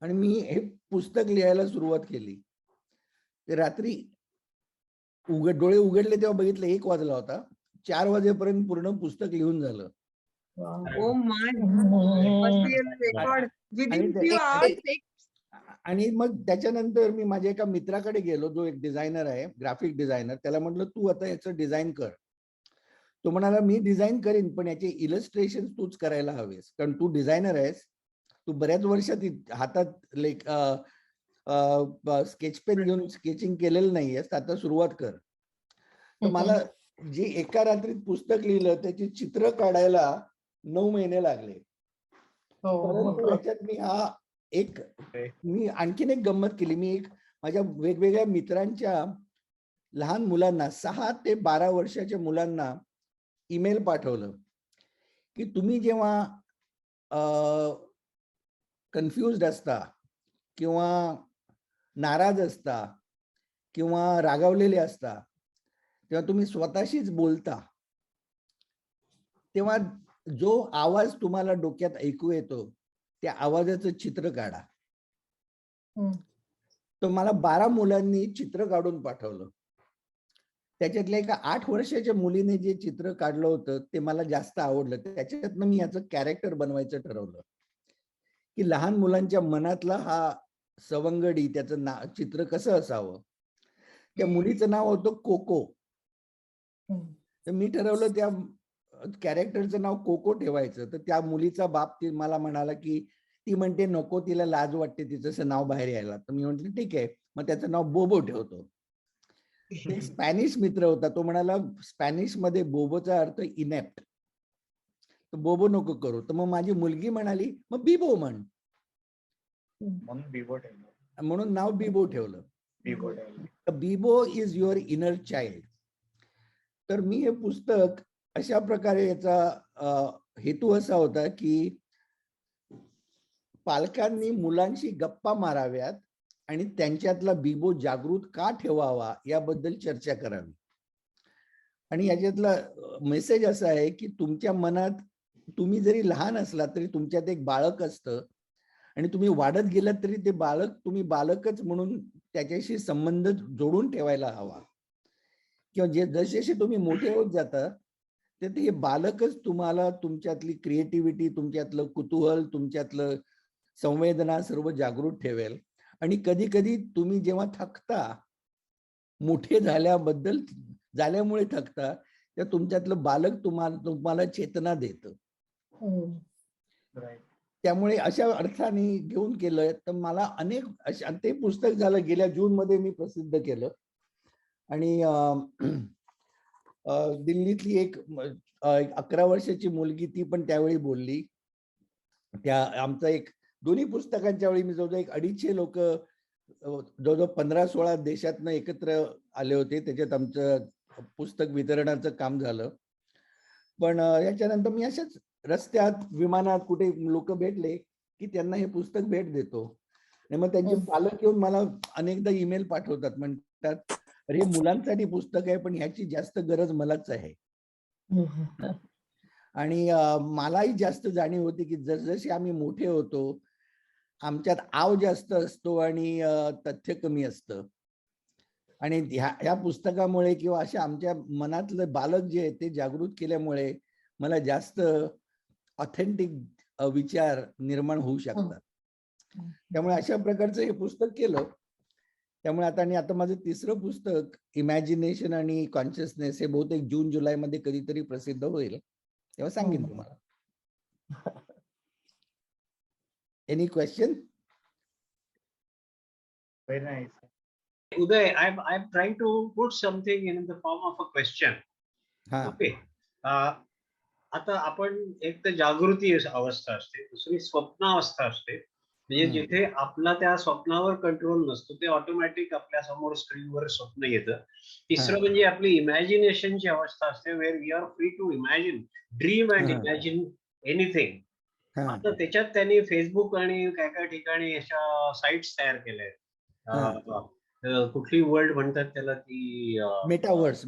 आणि मी हे पुस्तक लिहायला सुरुवात केली. ते रात्री डोळे उघडले तेव्हा बघितलं 1 वाजला होता. 4 वाजेपर्यंत पूर्ण पुस्तक लिहून झालं. आणि मग त्याच्यानंतर मी माझ्या एका मित्राकडे गेलो, जो एक डिझायनर आहे, ग्राफिक डिझायनर. त्याला म्हटलं, तू आता याचं डिझाईन कर. तो म्हणाला, मी डिझाईन करीन, पण याचे इलस्ट्रेशन तूच करायला हवेस, कारण तू डिझायनर आहेस. तू बऱ्याच वर्षात हातात स्केच पेन घेऊन स्केचिंग केलेलं नाहीयेस, आता सुरुवात कर. तर मला जे एका रात्रीत पुस्तक लिहिलं त्याची चित्र काढायला 9 महिने लागले. परंतु याच्यात मी आणखीन एक गंमत केली. मी माझ्या वेगवेगळ्या मित्रांच्या लहान मुलांना, 6 ते 12 वर्षाच्या मुलांना ईमेल पाठवलं की तुम्ही जेव्हा कन्फ्युज्ड असता किंवा नाराज असता किंवा रागावलेले असता, तेव्हा तुम्ही स्वतःशीच बोलता, तेव्हा जो आवाज तुम्हाला डोक्यात ऐकू येतो त्या आवाजाचं चित्र काढा. तर मला 12 मुलांनी चित्र काढून पाठवलं. त्याच्यातल्या एका 8 वर्षाच्या मुलीने जे चित्र काढलं होतं ते मला जास्त आवडलं. त्याच्यातनं मी याचं कॅरेक्टर बनवायचं ठरवलं की लहान मुलांच्या मनातला हा सवंगडी, त्याचं चित्र कसं असावं. त्या मुलीचं नाव होतं कोको. तर मी ठरवलं त्या कॅरेक्टरचं नाव कोको ठेवायचं. तर त्या मुलीचा बाप मला म्हणाला की ती म्हणते नको, तिला लाज वाटते तिचं नाव बाहेर यायला. तर मी म्हटलं ठीक आहे, मग त्याचं नाव बोबो ठेवतो. एक स्पॅनिश मित्र होता, तो म्हणाला स्पॅनिश मध्ये बोबोचा अर्थ इनेप्ट, तर बोबो नको करू. तर मग माझी मुलगी म्हणाली मग बिबो म्हण, म्हणून नाव बिबो ठेवलं. बिबो इज युअर इनर चाइल्ड. तर मी हे पुस्तक अशा प्रकारे, याचा हेतू असा होता की पालकांनी मुलांशी गप्पा माराव्यात आणि त्यांच्यातला बिबो जागृत का ठेवावा याबद्दल चर्चा करावी. आणि याच्यातला मेसेज असा आहे की तुमच्या मनात तुम्ही जरी लहान असला तरी तुमच्यात एक बाळक असतं आणि तुम्ही वाढत गेलात तरी ते बालक तुम्ही बालकच म्हणून त्याच्याशी संबंध जोडून ठेवायला हवा. किंवा जसे तुम्ही मोठे होत जाता तर हे बालकच तुम्हाला तुमच्यातली क्रिएटिव्हिटी, तुमच्यातलं कुतूहल, तुमच्यातलं संवेदना सर्व जागृत ठेवेल. आणि कधी कधी तुम्ही जेव्हा थकता, मोठे झाल्यामुळे थकता, तर तुमच्यातलं बालक तुम्हाला चेतना देतं. त्यामुळे अशा अर्थाने घेऊन केलं तर मला अनेक ते पुस्तक झालं गेल्या जून मध्ये मी प्रसिद्ध केलं. आणि दिल्लीतली एक 11 वर्षाची मुलगी, ती पण त्यावेळी बोलली. त्या आमचा एक दोन्ही पुस्तकांच्या वेळी मी जवळजवळ 250 लोक जवळजवळ 15-16 देशातनं एकत्र आले होते. त्याच्यात आमचं पुस्तक वितरणाचं काम झालं. पण याच्यानंतर मी अशाच रस्त्यात, विमानात कुठे लोक भेटले की त्यांना हे पुस्तक भेट देतो. आणि मग त्यांचे पालक येऊन मला अनेकदा ईमेल पाठवतात, म्हणतात अरे मुलांसाठी पुस्तक आहे पण ह्याची जास्त गरज मलाच आहे. आणि मलाही जास्त जाणीव होती की जसजसे आम्ही मोठे होतो आमच्यात आव जास्त असतो आणि तथ्य कमी असतं. आणि ह्या पुस्तकामुळे किंवा अशा आमच्या मनातलं बालक जे आहे ते जागृत केल्यामुळे मला जास्त ऑथेंटिक विचार निर्माण होऊ शकतात. त्यामुळे अशा प्रकारचं हे पुस्तक केलं. त्यामुळे आता माझं तिसरं पुस्तक इमॅजिनेशन आणि कॉन्शियसनेस हे बहुतेक जून-जुलै मध्ये कधीतरी प्रसिद्ध होईल, तेव्हा सांगेन तुम्हाला. Any question? Very nice. Uday, I'm trying to put something in the form of a question. Okay. आता आपण एक तर जागृती अवस्था असते, दुसरी स्वप्नावस्था असते. म्हणजे जिथे आपला त्या स्वप्नावर कंट्रोल नसतो, ते ऑटोमॅटिक आपल्या समोर स्क्रीनवर स्वप्न येतं. तिसरं म्हणजे आपली इमॅजिनेशनची अवस्था असते, where we are free to imagine, dream and imagine anything. आता त्याच्यात त्यांनी फेसबुक आणि काय काय ठिकाणी अशा साइट्स तयार केल्या आहेत. कुठली वर्ल्ड म्हणतात त्याला, ती मेटावर्स.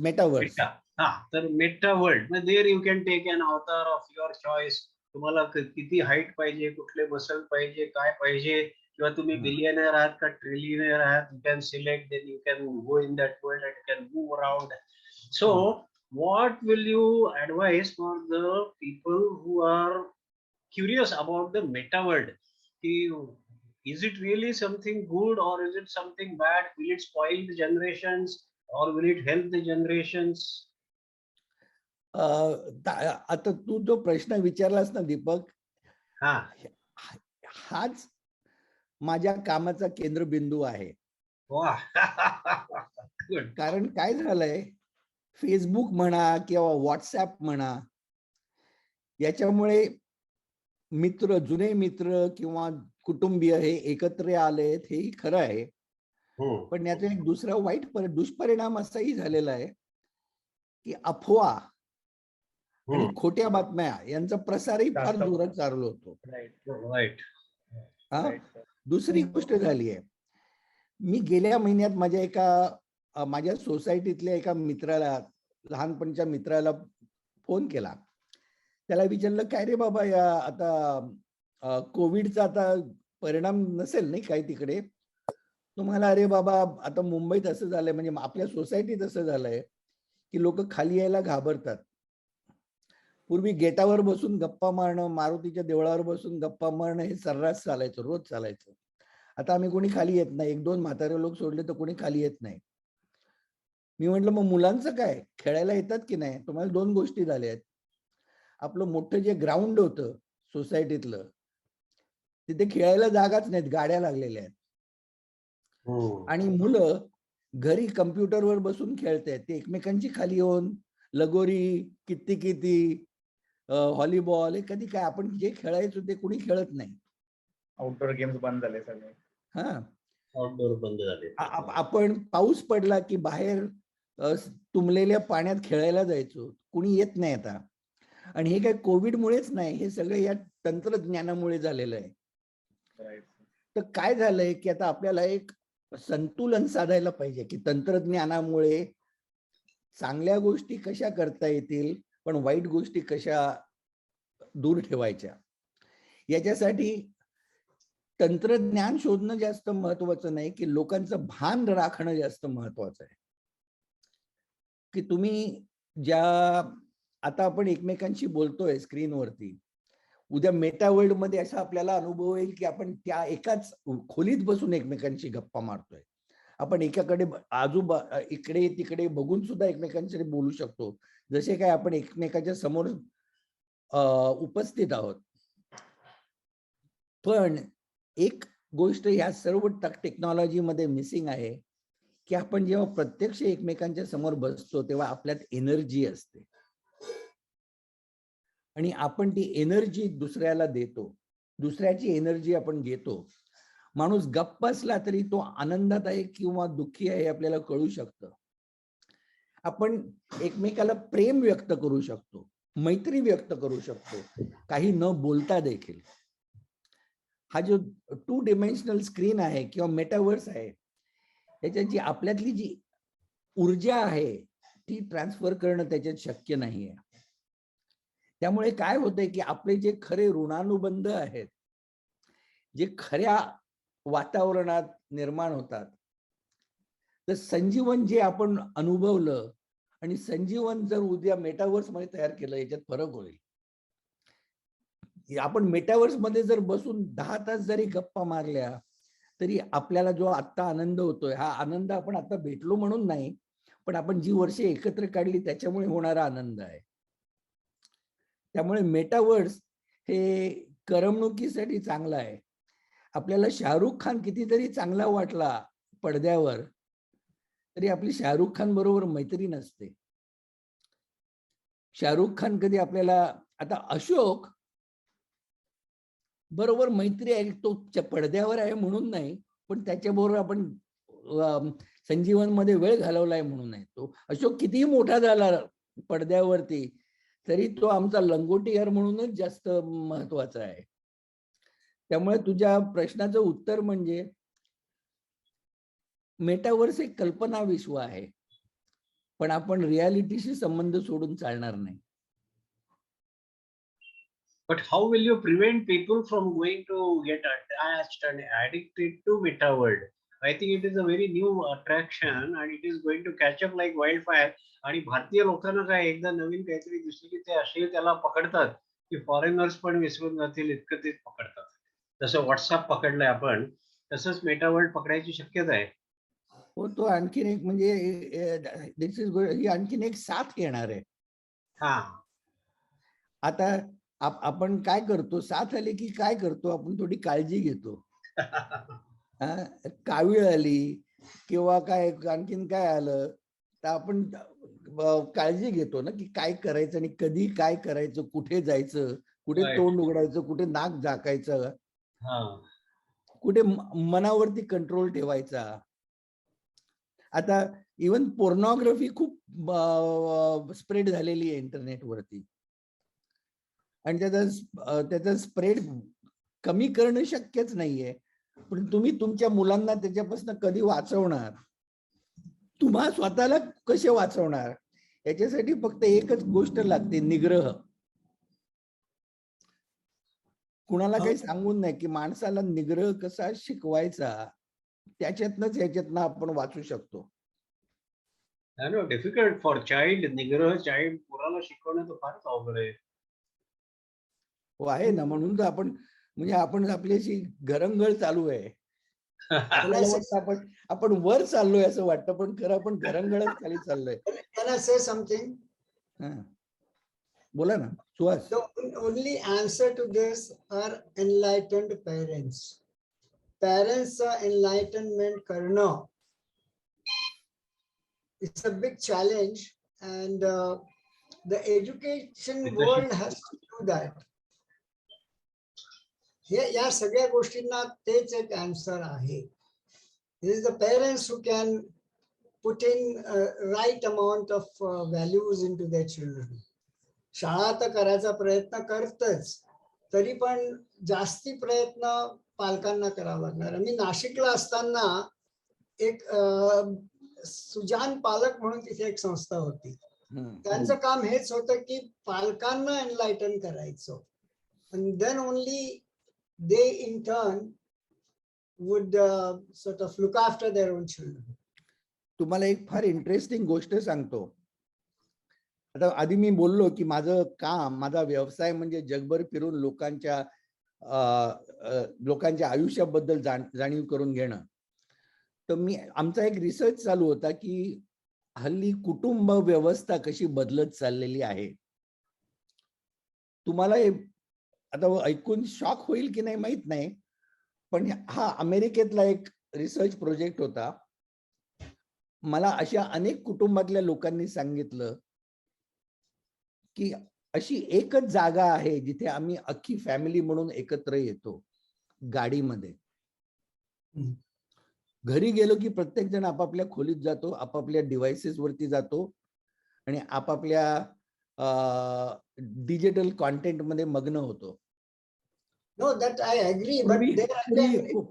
हा, तर meta world, there you can take an avatar of your choice. तुम्हाला किती हाईट पाहिजे, कुठले मसल पाहिजे, काय पाहिजे, किंवा तुम्ही बिलियनर आहात का ट्रिलियनर आहात, you can select, then you can go in that world and can move around. So what will you advise for the people who are curious about the meta world? Is it really something good or is it something bad? Will it spoil the generations or will it help the generations? आता तू जो प्रश्न विचारलास ना दीपक, हाच माझ्या कामाचा केंद्रबिंदू आहे. कारण काय झालंय, फेसबुक म्हणा किंवा व्हॉट्सअप म्हणा, याच्यामुळे मित्र, जुने मित्र किंवा कुटुंबीय हे एकत्र आलेत, हेही खरं आहे. पण याचा एक दुसरा वाईट दुष्परिणाम असाही झालेला आहे की अफवा आणि खोट्या बातम्या यांचा प्रसारही फार जोरात चालू होतो. दुसरी गोष्ट झाली आहे, मी गेल्या महिन्यात माझ्या सोसायटीतल्या एका मित्राला, लहानपणच्या मित्राला फोन केला. त्याला विचारलं, काय रे बाबा, या आता कोविडचा आता परिणाम नसेल नाही काही तिकडे? तुम्हाला, अरे बाबा आता मुंबईत असं झालंय, म्हणजे आपल्या सोसायटीत असं झालंय की लोक खाली यायला घाबरतात. पूर्वी गेटावर बसून गप्पा मारणं, मारुतीच्या देवळावर बसून गप्पा मारणं हे सर्रास चालायचं, रोज चालायचं. आता आम्ही कोणी खाली येत नाही, 1-2 म्हातारे लोक सोडले तर कोणी खाली येत नाही. मी म्हटलं मग मुलांचं काय, खेळायला येतात की नाही? तुम्हाला 2 गोष्टी झाल्या आहेत. आपलं मोठं जे ग्राउंड होतं सोसायटीतलं, तिथे खेळायला जागाच नाहीत, गाड्या लागलेल्या आहेत. आणि मुलं घरी कम्प्युटरवर बसून खेळतायत. ते एकमेकांची खाली येऊन लगोरी, किती व्हॉलीबॉल, हे कधी काय आपण जे खेळायचो ते कोणी खेळत नाही. आउटडोर गेम्स बंद झाले सगळे. आउटडोर बंद झाले. आपण पाऊस पडला की बाहेर तुंबलेल्या पाण्यात खेळायला जायचो, कुणी येत नाही आता. आणि हे काय कोविडमुळेच नाही, हे सगळं या तंत्रज्ञानामुळे झालेलं आहे. तर काय झालंय की आता आपल्याला एक संतुलन साधायला पाहिजे की तंत्रज्ञानामुळे चांगल्या गोष्टी कशा करता येतील पण वाईट गोष्टी कशा दूर ठेवायच्या. याच्यासाठी तंत्रज्ञान शोधणं जास्त महत्वाचं नाही की लोकांचं भान राखणं जास्त महत्वाचं आहे. की तुम्ही ज्या आता आपण एकमेकांशी बोलतोय स्क्रीनवरती, उद्या मेटा वर्ल्ड मध्ये असा आपल्याला अनुभव येईल की आपण त्या एकाच खोलीत बसून एकमेकांशी गप्पा मारतोय. आपण एकाकडे इकडे तिकडे बघून सुद्धा एकमेकांशी बोलू शकतो, जसे काय आपण एकमेकांच्या समोर उपस्थित आहोत. पण एक गोष्ट ह्या सर्व टेक्नॉलॉजी मध्ये मिसिंग आहे की आपण जेव्हा प्रत्यक्ष एकमेकांच्या समोर बसतो तेव्हा आपल्यात एनर्जी असते आणि आपण ती एनर्जी दुसऱ्याला देतो, दुसऱ्याची एनर्जी आपण घेतो. माणूस गप्प असला तरी तो आनंदात आहे किंवा दुःखी आहे हे आपल्याला कळू शकतं. आपण एकमेकाला प्रेम व्यक्त करू शकतो, मैत्री व्यक्त करू शकतो, काही न बोलता देखील. हा जो 2 डिमेन्शनल स्क्रीन आहे किंवा मेटावर्स आहे, त्याच्यात जी आपल्यातली जी ऊर्जा आहे ती ट्रान्सफर करणं त्याच्यात शक्य नाहीये. त्यामुळे काय होतंय की आपले जे खरे ऋणानुबंध आहेत, जे खऱ्या वातावरणात निर्माण होतात, तर संजीवन जे आपण अनुभवलं आणि संजीवन जर उद्या मेटावर्स मध्ये तयार केलं याच्यात फरक होईल. आपण मेटावर्स मध्ये जर बसून 10 तास जरी गप्पा मारल्या तरी आपल्याला जो आत्ता आनंद होतोय, हा आनंद आपण आता भेटलो म्हणून नाही, पण आपण जी वर्षे एकत्र काढली त्याच्यामुळे होणारा आनंद आहे. त्यामुळे मेटावर्स हे करमणुकीसाठी चांगलं आहे. आपल्याला शाहरुख खान कितीतरी चांगला वाटला पडद्यावर तरी आपली शाहरुख खान बरोबर मैत्री नसते. शाहरुख खान कधी आपल्याला, आता अशोक बरोबर मैत्री आहे, तो पडद्यावर आहे म्हणून नाही, पण त्याच्याबरोबर आपण संजीवन मध्ये वेळ घालवलाय म्हणून नाही. तो अशोक कितीही मोठा झाला पडद्यावरती तरी तो आमचा लंगोटीयर म्हणूनच जास्त महत्वाचा आहे. त्यामुळे तुझ्या प्रश्नाचं उत्तर म्हणजे मेटावर्स एक कल्पना विश्व आहे, पण आपण रियालिटीशी संबंध सोडून चालणार नाही. But how will you prevent people from going to get attached and addicted to meta world? I think it is a very new attraction and it is going to catch up like wildfire. आणि भारतीय लोकांना काय एकदा नवीन काहीतरी दिसली की ते असे त्याला पकडतात की फॉरेनर्स पण विसरून जातील इतकं ते पकडतात. जसं व्हॉट्सअप पकडलंय आपण, तसंच मेटा वर्ल्ड पकडायची शक्यता आहे. हो, तो आणखीन एक म्हणजे दिस इज ही आणखीन एक साथ येणार आहे. हा, आता आपण काय करतो, साथ आली की काय करतो, आपण थोडी काळजी घेतो. कावीळ आली किंवा काय आणखीन काय आलं तर आपण काळजी घेतो ना की काय करायचं आणि कधी काय करायचं, कुठे जायचं, कुठे तोंड उघडायचं, कुठे नाक झाकायचं, कुठे मनावरती कंट्रोल ठेवायचा. आता इवन पोर्नोग्राफी खूप स्प्रेड झालेली आहे इंटरनेटवरती आणि त्याचा स्प्रेड कमी करणं शक्यच नाहीये. पण तुम्ही तुमच्या मुलांना त्याच्यापासून कधी वाचवणार, तुम्हा स्वतःला कसे वाचवणार, याच्यासाठी फक्त एकच गोष्ट लागते, निग्रह. कुणाला काही सांगून नाही की माणसाला निग्रह कसा शिकवायचा, ह्याच्यातनं आपण वाचू शकतो. डिफिकल्ट फॉर चाइल्ड, निग्रह चाइल्ड पोराला शिकवणं तर फारच अवघड आहे. हो आहे ना, म्हणून तर आपण आपल्याशी घरंगळ चालू आहे. आपण वर चाललोय असं वाटतं, पण खरं आपण घरंगळच खाली चाललोय. Can I say something? बोला ना Suhas. The only answer to this are enlightened parents. Parents enlightenment karna. It's a big challenge and the education world has to do that. या सगळ्या गोष्टींना तेच एक आन्सर आहे. It is the parents who can put in right amount of values into their children. शाळा तर करायचा प्रयत्न करतच, तरी पण जास्ती प्रयत्न पालकांना करावा लागणार. मी नाशिकला असताना एक सुजान पालक म्हणून तिथे एक संस्था होती. त्यांचं काम हेच होतं की पालकांना एनलाइटन करायचं. And then only they in turn would sort of look after their own children. तुम्हाला एक फार इंटरेस्टिंग गोष्ट सांगतो. आता आधी मी बोललो की माझं काम, माझा व्यवसाय म्हणजे जगभर फिरून लोकांच्या आयुष्याबद्दल जाणीव करून घेणं. तर आमचा एक रिसर्च चालू होता की हल्ली कुटुंब व्यवस्था कशी बदलत चाललेली आहे. तुम्हाला आता ऐकून शॉक होईल की नाही माहित नाही, पण हा अमेरिकेतला एक रिसर्च प्रोजेक्ट होता. मला अशा अनेक कुटुंबातल्या लोकांनी सांगितलं की अशी एकच जागा आहे जिथे आम्ही अख्खी फॅमिली म्हणून एकत्र येतो, गाडीमध्ये. घरी गेलो की प्रत्येक जण आपापल्या खोलीत जातो, आपापल्या डिव्हाइसेस वरती जातो आणि आपापल्या डिजिटल कॉन्टेंट मध्ये मग्न होतो. No, that I agree, but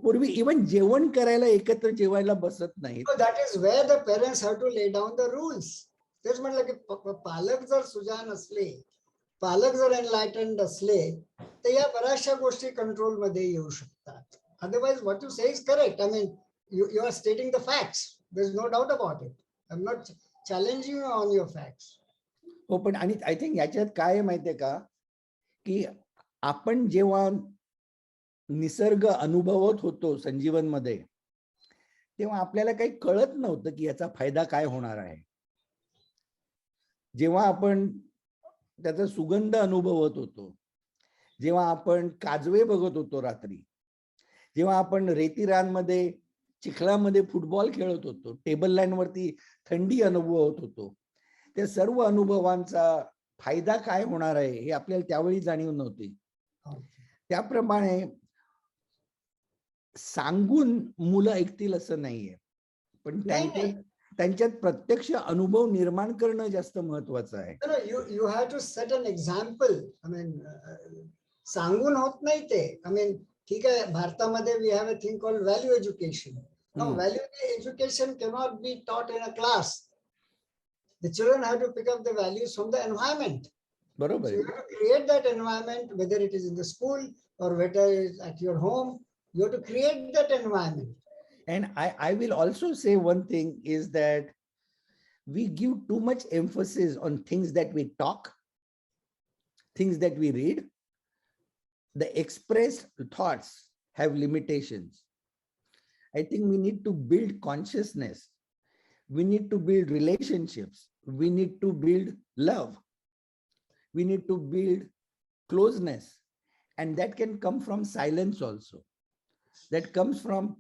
पूर्वी इवन जेवण करायला एकत्र जेवायला बसत नाहीत. So that is where the parents have to lay down the rules. तेच म्हटलं की पालक जर सुजान असले, पालक जर एनलायटन्ड असले, तर या बऱ्याचशा गोष्टी कंट्रोल मध्ये येऊ शकतात. Otherwise, what you say is correct. I mean, you are stating the facts. There's no doubt about it. I'm not challenging you on your facts. हो, पण आणि आय थिंक याच्यात काय माहितीये का की आपण जेव्हा निसर्ग अनुभवत होतो संजीवन मध्ये, तेव्हा आपल्याला काही कळत नव्हतं की याचा फायदा काय होणार आहे. जेव्हा आपण त्याचा सुगंध अनुभवत होतो, जेव्हा आपण काजवे बघत होतो रात्री, जेव्हा आपण रेतीरांमध्ये चिखलामध्ये फुटबॉल खेळत होतो, टेबल लँड वरती थंडी अनुभवत होतो, त्या सर्व अनुभवांचा फायदा काय होणार आहे हे आपल्याला त्यावेळी जाणीव नव्हती. त्याप्रमाणे सांगून मुलं ऐकतील असं नाहीये, पण त्यांच्यात प्रत्यक्ष अनुभव निर्माण करणं जास्त महत्वाचं आहे. You have to set an example. I mean, सांगून होत नाही ते. I mean, ठीक आहे, भारतामध्ये we have a thing called value education. Now, value education cannot be taught in a class. The children have to pick up the values from the environment. बरोबर. So you have to create that environment, whether it is in the school or whether it is at your home. You have to create that environment. And I will also say one thing is that we give too much emphasis on things that we talk, things that we read. The expressed thoughts have limitations. I think we need to build consciousness. We need to build relationships. We need to build love. We need to build closeness. And that can come from silence also. That comes from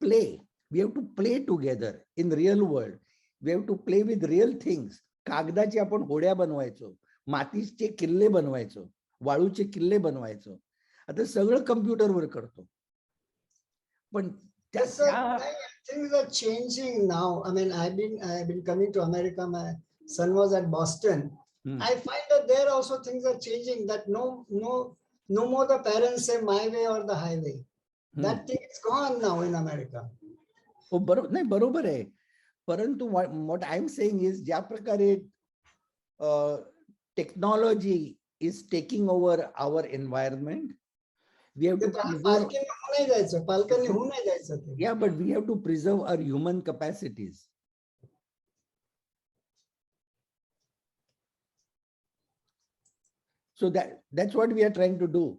play. We have to play together in the real world. We have to play with real things. कागदाची आपण होड्या बनवायचो, मातीचे किल्ले बनवायचो, वाळूचे किल्ले बनवायचो. आता सगळं कम्प्युटरवर करतो. पण things are changing now. I mean, I've been coming to America. My son was at Boston. I find that there also things are changing. That no more the parents say my way or the highway. That thing is gone now in America. हो, बरोबर आहे. परंतु what I'm saying is ज्या प्रकारे technology is taking over our environment, we have to preserve. Yeah, but we have to preserve our human capacities. So that's what we are trying to do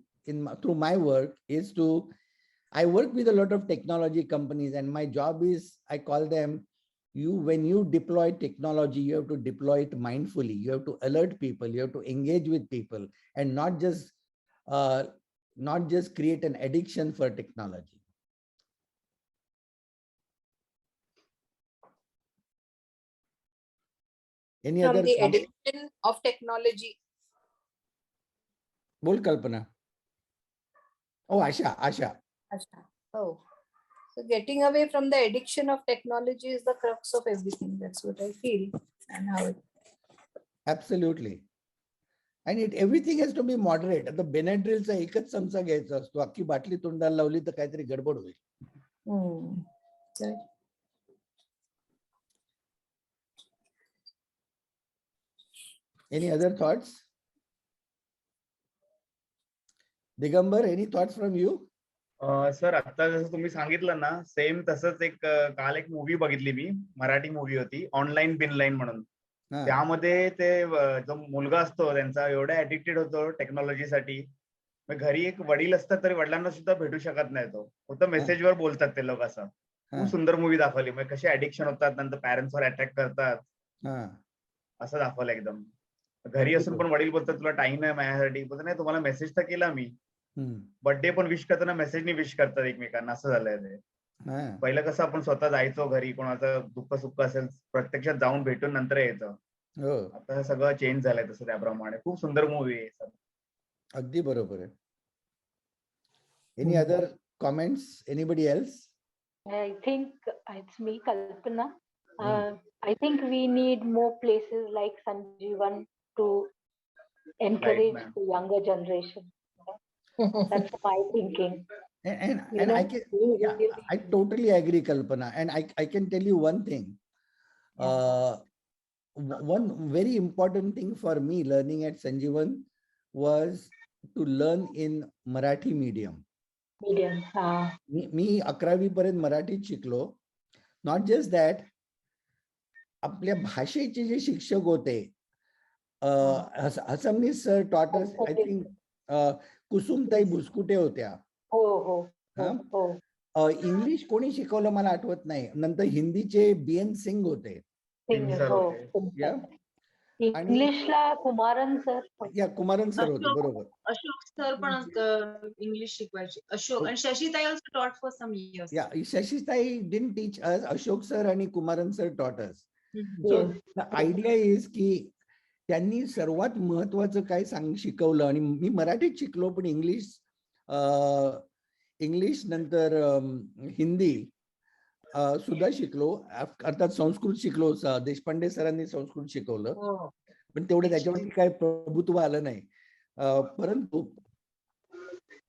through my work is to, I work with a lot of technology companies, and my job is, I call them, when you deploy technology, you have to deploy it mindfully. You have to alert people, you have to engage with people, and not just create an addiction for technology. Any From other the comment? addiction of technology. बोल कल्पना. Oh, Asha. Oh, so getting away from the addiction of technology is the crux of everything. That's what I feel, and how it. Absolutely. And everything has to be moderate. आता बेनाड्रिलचा एकच चमचा घ्यायचा असतो, अख्खी बाटली तोंडाला लावली तर काहीतरी गडबड होईल. Any other thoughts? Digambar, any thoughts from you? Sir आता जसं तुम्ही सांगितलं ना सेम तसंच एक काल एक मूवी बघितली मी, मराठी मूवी होती ऑनलाईन बिनलाईन म्हणून. हा, त्यामध्ये ते जो मुलगा असतो त्यांचा एवढा ऍडिक्टेड होतो टेक्नॉलॉजीसाठी. मग घरी एक वडील असतात तरी वडिलांना सुद्धा भेटू शकत नाही तो, फक्त मेसेजवर बोलतात ते लोक. असं हा, खूप सुंदर मूवी दाखवली. मग कसे ऍडिक्शन होतात, नंतर पॅरेंट्सवर अटॅक करतात, हा. असं दाखवलं एकदम. घरी अगदी असून पण बरोबर. वडील बोलतात तुला टाइम आहे माझ्यासाठी, बोलतो नाही तुम्हाला मेसेज तर केला मी. हम्म, बर्थडे पण विश करताना मेसेजनी विश करतात एकमेकांना, असं झालंय ते. हा. पहिलं कसं आपण स्वतः जायचो घरी, कोणाचं दुःख सुख असेल प्रत्यक्षात जाऊन भेटून नंतर यायचं. हो, आता हे सगळं चेंज झालंय तसं त्याप्रमाणे. खूप सुंदर मूवी आहे सर. अगदी बरोबर आहे. Any other comments? Anybody else? I think it's me, Kalpana. I think we need more places like Sanjeewan to encourage ma'am. the younger generation. That's my thinking. And You know, I can, yeah, I totally agree, Kalpana. And I can tell you one thing. One very important thing for me learning at Sanjeewan was to learn in Marathi medium. medium. मी 11वी पर्यंत मराठीत शिकलो. नॉट जस्ट दॅट, आपल्या भाषेचे जे शिक्षक होते, Hasmani sir taught us, I think Kusumtai Bhuskute होत्या. हो हो हा, हो. इंग्लिश कोणी शिकवलं मला आठवत नाही. नंतर हिंदीचे BN सिंग होते. सर हो. होते. या, आणि इंग्लिशला कुमारन सर. या कुमारन सर होते, बरोबर. अशोक सर पण इंग्लिश शिकवायचे. अशोक आणि शशीताई also taught for some years. Yeah, Shashitai didn't teach us. Ashok sir आणि Kumaran sir taught us. So the idea is की त्यांनी सर्वात महत्वाचं काय शिकवलं. आणि मी मराठीत शिकलो, पण इंग्लिश नंतर हिंदी सुद्धा शिकलो. अर्थात संस्कृत शिकलो. देशपांडे सरांनी संस्कृत शिकवलं, पण तेवढं त्याच्यावरती काय प्रभुत्व आलं नाही. परंतु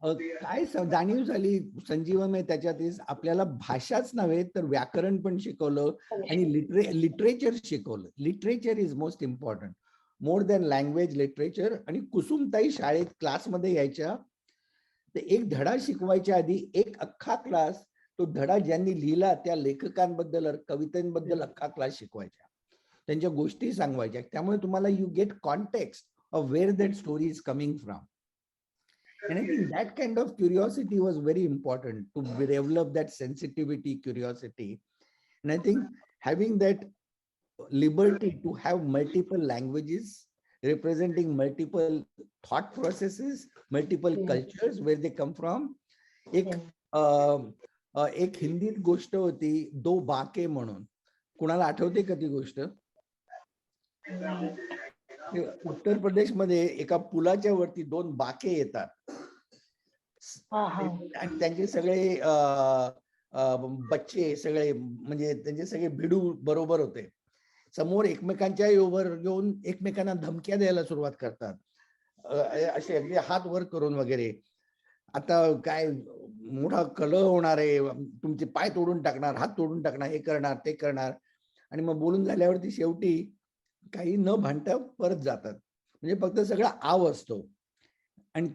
काय जाणीव झाली संजीवन में, त्याच्यात आपल्याला भाषाच नव्हे तर व्याकरण पण शिकवलं आणि लिटरेचर शिकवलं. Literature is most important, more than language, literature. आणि कुसुमताई शाळेत क्लासमध्ये यायच्या, तर एक धडा शिकवायच्या आधी एक अख्खा क्लास, तो धडा ज्यांनी लिहिला त्या लेखकांबद्दल, कवितांबद्दल अख्खा क्लास शिकवायच्या, त्यांच्या गोष्टी सांगवायच्या. त्यामुळे तुम्हाला you get context of wear that story is coming from. And I think that kind of curiosity was very important to develop that sensitivity, curiosity. And I think having that liberty to have multiple languages representing multiple thought processes, multiple cultures where they come from. एक हिंदीत गोष्ट होती, दो बाके म्हणून. कुणाला आठवते का ती गोष्ट? उत्तर प्रदेश मध्ये एका पुलाच्या वरती दोन बाके येतात आणि त्यांचे सगळे बच्चे, सगळे म्हणजे त्यांचे सगळे भिडू बरोबर होते. समोर एकमेकांच्या येऊन एकमेकांना धमक्या द्यायला सुरुवात करतात, असे अगदी हात वर करून वगैरे. आता काय मोठा कलह होणार आहे, तुमचे पाय तोडून टाकणार, हात तोडून टाकणार, हे करणार ते करणार. आणि मग बोलून झाल्यावरती शेवटी काही न भांडता परत जातात. म्हणजे फक्त सगळा आव असतो. आणि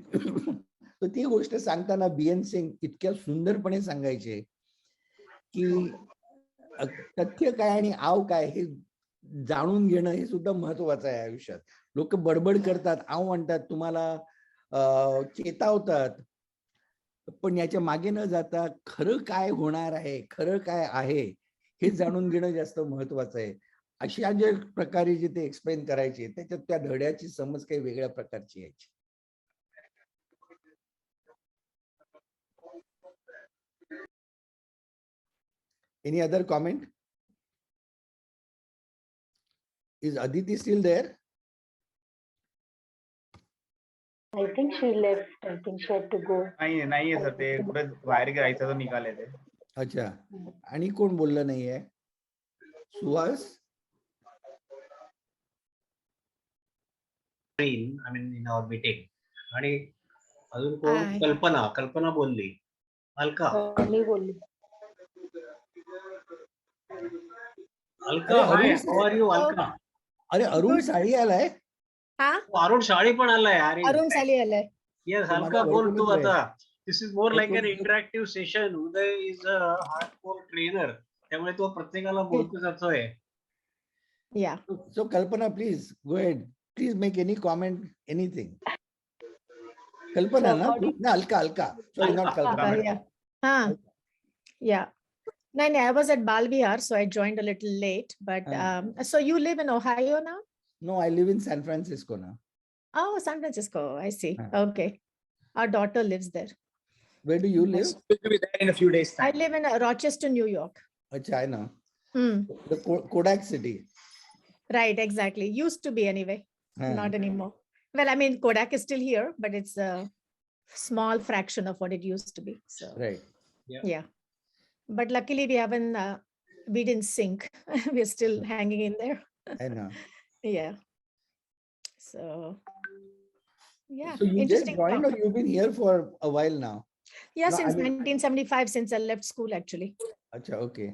तर ती गोष्ट सांगताना BN सिंग इतक्या सुंदरपणे सांगायचे की तथ्य काय आणि आव काय हे जाणून घेणं हे सुद्धा महत्वाचं आहे आयुष्यात. लोक बडबड करतात, आव म्हणतात, तुम्हाला चेतावतात, पण याच्या मागे न जाता खरं काय होणार आहे, खरं काय आहे हे जाणून घेणं जास्त महत्वाचं आहे. अशा ज्या प्रकारे जे ते एक्सप्लेन करायचे, त्याच्यात त्या धड्याची समज काही वेगळ्या प्रकारची यायची. Any other comment? Is Aditi still there? I think she left. I think she had to go. नाहीये सर, ते कुठे बाहेर जायचं तर निघाले ते. अच्छा, आणि कोण बोललं नाहीये? Suhas? I mean in our meeting. आणि अजून कोण? कल्पना बोलली. अलका मी बोलली. अलका, हाय, हाऊ आर यू अलका? अरे अरुण साळी आलाय. हा अरुण साळी पण आलाय अरे. अरुण साली आलाय. येस, तो हलका माझा बोल तू वर्गमित्र आहे. आता. दिस is more like to- an interactive session. Uday is a hardcore trainer, त्यामुळे तो प्रत्येकाला बोलतो जातोय. या So Kalpana, please go ahead. Please make any comment, anything. Kalpana, So na? according- No, Alka. Sorry, not Kalpana. yeah. Yeah. No, I was at Balvihar, so I joined a little late. But so you live in Ohio now? No, I live in San Francisco now. Oh, San Francisco. I see. Huh. Okay. Our daughter lives there. Where do you live? We'll be there in a few days' I time. live in Rochester, New York. China. Hmm. The Kodak city. Right, exactly. Used to be anyway. Huh. Not anymore. Well, I mean, Kodak is still here, but it's a small fraction of what it used to be. So Right. yeah. But luckily we haven't, we didn't sink. We're still hanging in there. I know. Yeah. So yeah, So you just interesting joined, talk. or you've been here for a while now? Yeah, No, since I mean- 1975, since I left school actually. Acha, okay.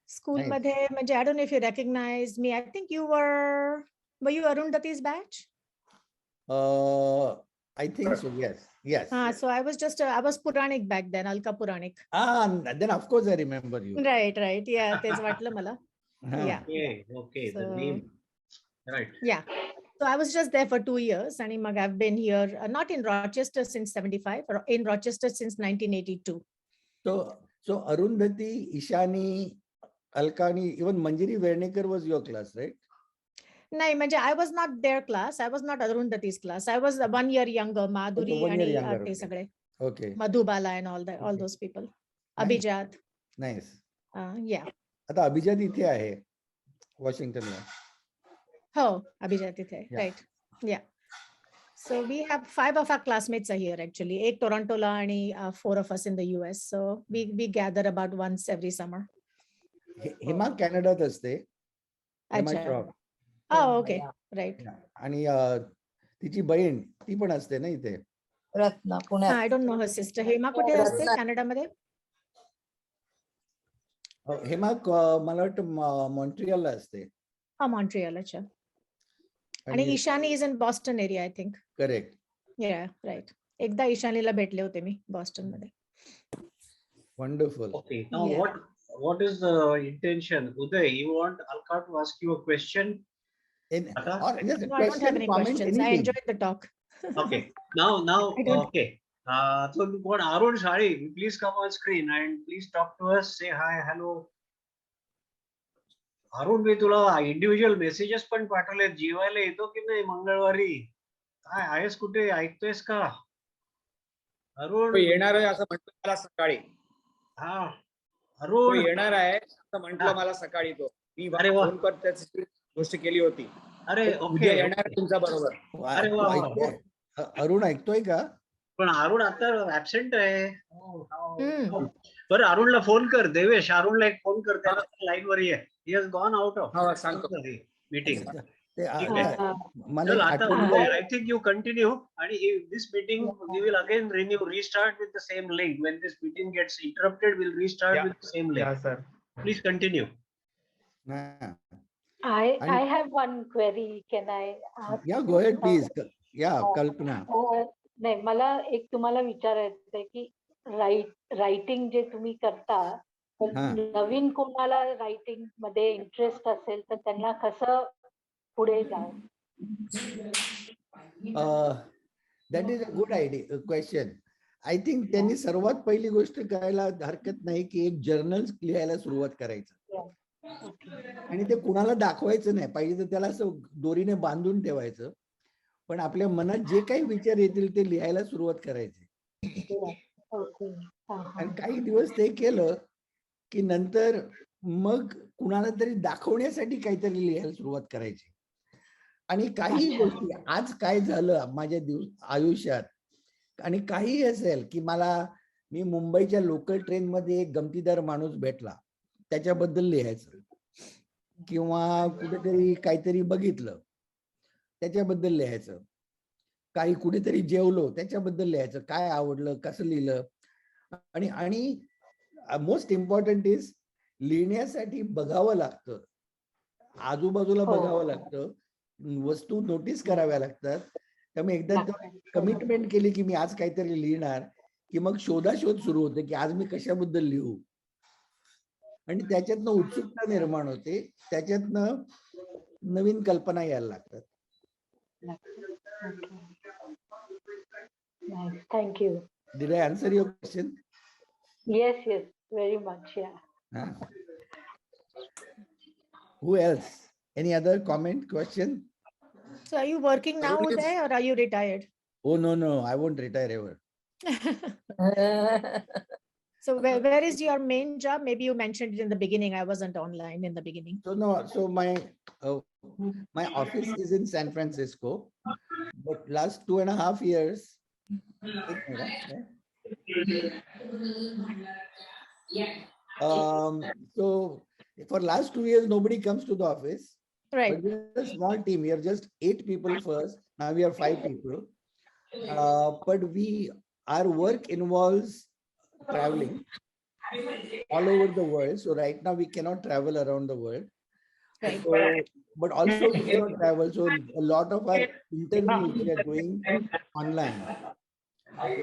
School Nice. madhe, I don't know if you recognize me. I think were you Arundhati's batch? I think so. Yes. Yes. So I was Puranik back then, Alka Puranik. Then of course I remember you. Right. Yeah, तेच वाटलं मला. Huh. Yeah. Okay, the So- name. Right. Yeah. So I was just there for 2 years, and I've been here, not in Rochester since 75, or in Rochester since 1982. So Arundhati, Ishani, Alkani, even Manjari Vernekar was your class, right? No, I was not their class. I was not Arundhati's class. I was 1 year younger. Madhuri 1 year and younger, te okay. sagde. Okay. Madhubala and all that, all Okay. those people. Nice. Abhijat. Nice. Yeah. आता अभिजात इथे आहे वॉशिंग्टनला. Oh, Abhijat ithe. Yeah. Right. Yeah. So we have 5 of our classmates are here actually. 8 Toronto la and 4 of us in the US. So we gather about once every summer. Hema कॅनडात असते. हेमा अच्छा. श्रॉफ. Oh, okay. Right. आणि तिची बहीण ती पण असते ना इथे. रत्ना पुण्यात. I don't know her sister. Hema कुठे असते कॅनडा मध्ये? हेमा मला वाटतं मॉन्ट्रियलला असते. हा, मॉन्ट्रियल. अच्छा. आणि Ishani is in Boston area I think. Correct. या, राईट. एकदा ईशानीला भेटले होते मी बॉस्टन मध्ये. Wonderful. Okay. Now Yeah. what is the intention? Uday, you want Alka to ask you a question? Or just No, I don't have question, any comment, questions. I anything. enjoyed the talk. Okay. Now, I don't- okay. So what Arun Shari, please come on screen and please talk to us. Say hi, hello. Arun, मी तुला इंडिव्हिज्युअल मेसेजेस पण पाठवले. जेवायला येतो की नाही मंगळवारी? काय आहेस, कुठे, ऐकतोयस का अरुण? तो येणार आहे असं म्हटलं मला सकाळी. हा तो अरुण येणार आहे असं म्हटलं मला सकाळी. तो मी अरे वा. फोन कर त्याची गोष्ट केली होती. अरे तो ओके. उद्या येणार आहे तुमच्या बरोबर. अरे वा, वा. ऐकतोय? अरुण ऐकतोय का? पण अरुण आता ऍबसेंट आहे. हम्म. बरं, अरुणला फोन कर. देवेश, अरुणला एक फोन कर. त्याला लाईन वर ये. He has gone out of हो, सांगतो. मीटिंग. ते ठीक आहे. मला चल एक आता आठवण Uday, I think you continue. आणि this meeting we will again restart with the same link. When this meeting gets interrupted, will restart with the same link. Sir. Please continue. I have one query. Can I ask? या, गो अहेड प्लीज. या, कल्पना. नाही, मला एक तुम्हाला विचारायचं आहे की रायटिंग जे तुम्ही करता, हा. नवीन कोणाला रायटिंग मध्ये इंटरेस्ट असेल तर त्यांना कसं पुढे जावं? That is a good idea, question. I think त्यांनी सर्वात पहिली गोष्ट करायला हरकत नाही की एक जर्नल लिहायला सुरुवात करायचं. आणि ते कुणाला दाखवायचं नाही. पाहिजे तर त्याला असं दोरीने बांधून ठेवायचं. पण आपल्या मनात जे काही विचार येतील ते लिहायला सुरुवात करायची. आणि काही दिवस ते केलं की नंतर मग कुणाला तरी दाखवण्यासाठी काहीतरी लिहायला सुरुवात करायची. आणि काही गोष्टी आज काय झालं माझ्या आयुष्यात, आणि काही असेल की मी मुंबईच्या लोकल ट्रेन मध्ये एक गमतीदार माणूस भेटला त्याच्याबद्दल लिहायचं, किंवा कुठेतरी काहीतरी बघितलं त्याच्याबद्दल लिहायचं, काही कुठेतरी जेवलो त्याच्याबद्दल लिहायचं, काय आवडलं, कसं लिहिलं. आणि मोस्ट इम्पॉर्टंट इज लिहिण्यासाठी बघावं लागतं, आजूबाजूला बघावं लागतं वस्तू नोटीस कराव्या लागतात. त्यामुळे एकदा कमिटमेंट केली की मी आज काहीतरी लिहिणार, की मग शोधाशोध सुरू होते की आज मी कशाबद्दल लिहू, आणि त्याच्यातनं उत्सुकता निर्माण होते, त्याच्यातनं नवीन कल्पना यायला लागतात. Nice, thank you. Did I answer your question? Yes, very much, yeah. Who else? Any other comment, question? So are you working now, Uday, or are you retired? Oh, no, I won't retire ever. So where is your main job? Maybe you mentioned it in the beginning. I wasn't online in the beginning. So my office is in San Francisco, but last 2.5 years. So for last 2 years, nobody comes to the office. Right. But we're a small team. We are just 8 people first. Now we are 5 people. But our work involves traveling all over the world. So right now we cannot travel around the world. Right. So, but also we cannot travel. So a lot of our interviews we are doing online,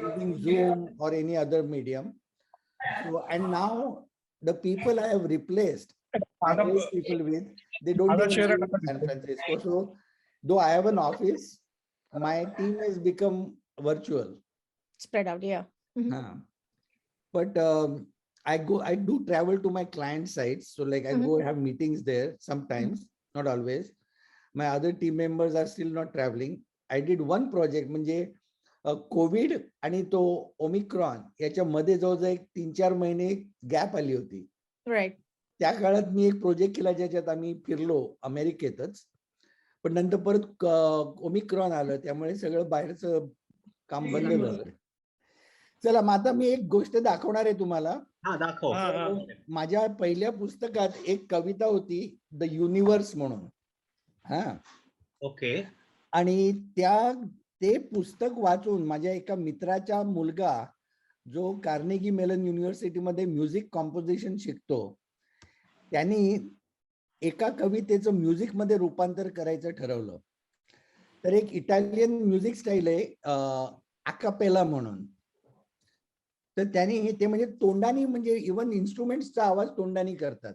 using Zoom or any other medium. So, and now the people I have replaced, people with, they don't even live in San Francisco. So though I have an office, my team has become virtual. Spread out, yeah. But I do travel to my client sites. So like I go have meetings there sometimes, not always. My other team members are still not traveling. I did one project, म्हणजे कोविड आणि तो ओमिक्रॉन याच्यामध्ये जवळजवळ एक 3-4 महिने गॅप आली होती. राईट. त्या काळात मी एक प्रोजेक्ट केला ज्याच्यात आम्ही फिरलो अमेरिकेतच, पण नंतर परत ओमिक्रॉन आलं, त्यामुळे सगळं बाहेरचं काम बंद झालं. चला मग आता मी एक गोष्ट दाखवणार आहे तुम्हाला. दाखव. माझ्या पहिल्या पुस्तकात एक कविता होती, द युनिव्हर्स म्हणून. ओके. आणि ते पुस्तक वाचून माझ्या एका मित्राचा मुलगा जो कार्नेगी मेलन युनिव्हर्सिटीमध्ये म्युझिक कॉम्पोजिशन शिकतो, त्यांनी एका कवितेचं म्युझिक मध्ये रूपांतर करायचं ठरवलं. तर एक इटालियन म्युझिक स्टाईल आहे अकापेला म्हणून. तर त्यांनी ते म्हणजे तोंडानी, म्हणजे इव्हन इन्स्ट्रुमेंट्सचा आवाज तोंडानी करतात.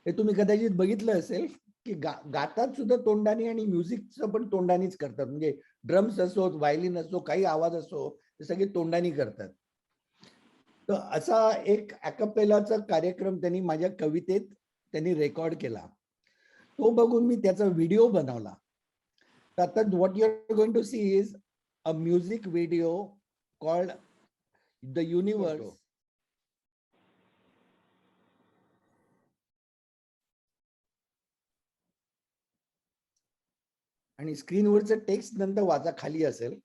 हे तुम्ही कदाचित बघितलं असेल की गातात सुद्धा तोंडानी आणि म्युझिकचं पण तोंडानीच करतात. म्हणजे ड्रम्स असो, व्हायलिन असो, काही आवाज असो, ते सगळे तोंडानी करतात. तर असा एक अकापेलाचा कार्यक्रम त्यांनी माझ्या कवितेत रेकॉर्ड केला. तो बघून मी त्याचा व्हिडिओ बनवला. तर आता what you are going to see is a music video called the universe. आणि स्क्रीनवरचं टेक्स्ट नंतर वाचा, खाली असेल.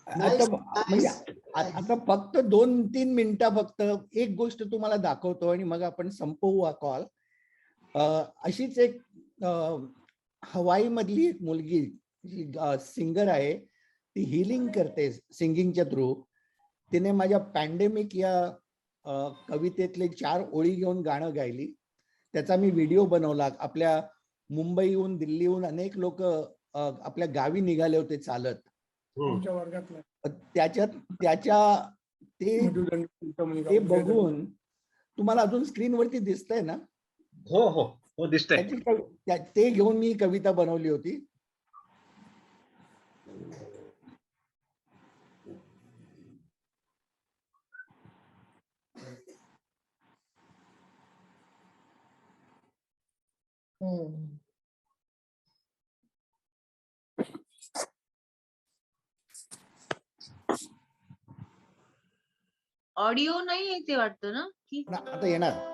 आता म्हणजे आता फक्त 2-3 मिनिटं फक्त एक गोष्ट तुम्हाला दाखवतो आणि मग आपण संपवू हा कॉल. अशीच एक हवाई मधली एक मुलगी जी सिंगर आहे, ती हिलिंग करते सिंगिंगच्या थ्रू. तिने माझ्या पॅन्डेमिक या कवितेतले 4 ओळी घेऊन गाणं गायली. त्याचा मी व्हिडिओ बनवला. आपल्या मुंबईहून दिल्लीहून अनेक लोक आपल्या गावी निघाले होते चालत. ते बघून तुम्हाला अजून स्क्रीनवरती दिसतंय ना? हो हो हो दिसतंय. ते घेऊन मी कविता बनवली होती. ऑडिओ नाही येते वाटतं ना की आता येणार.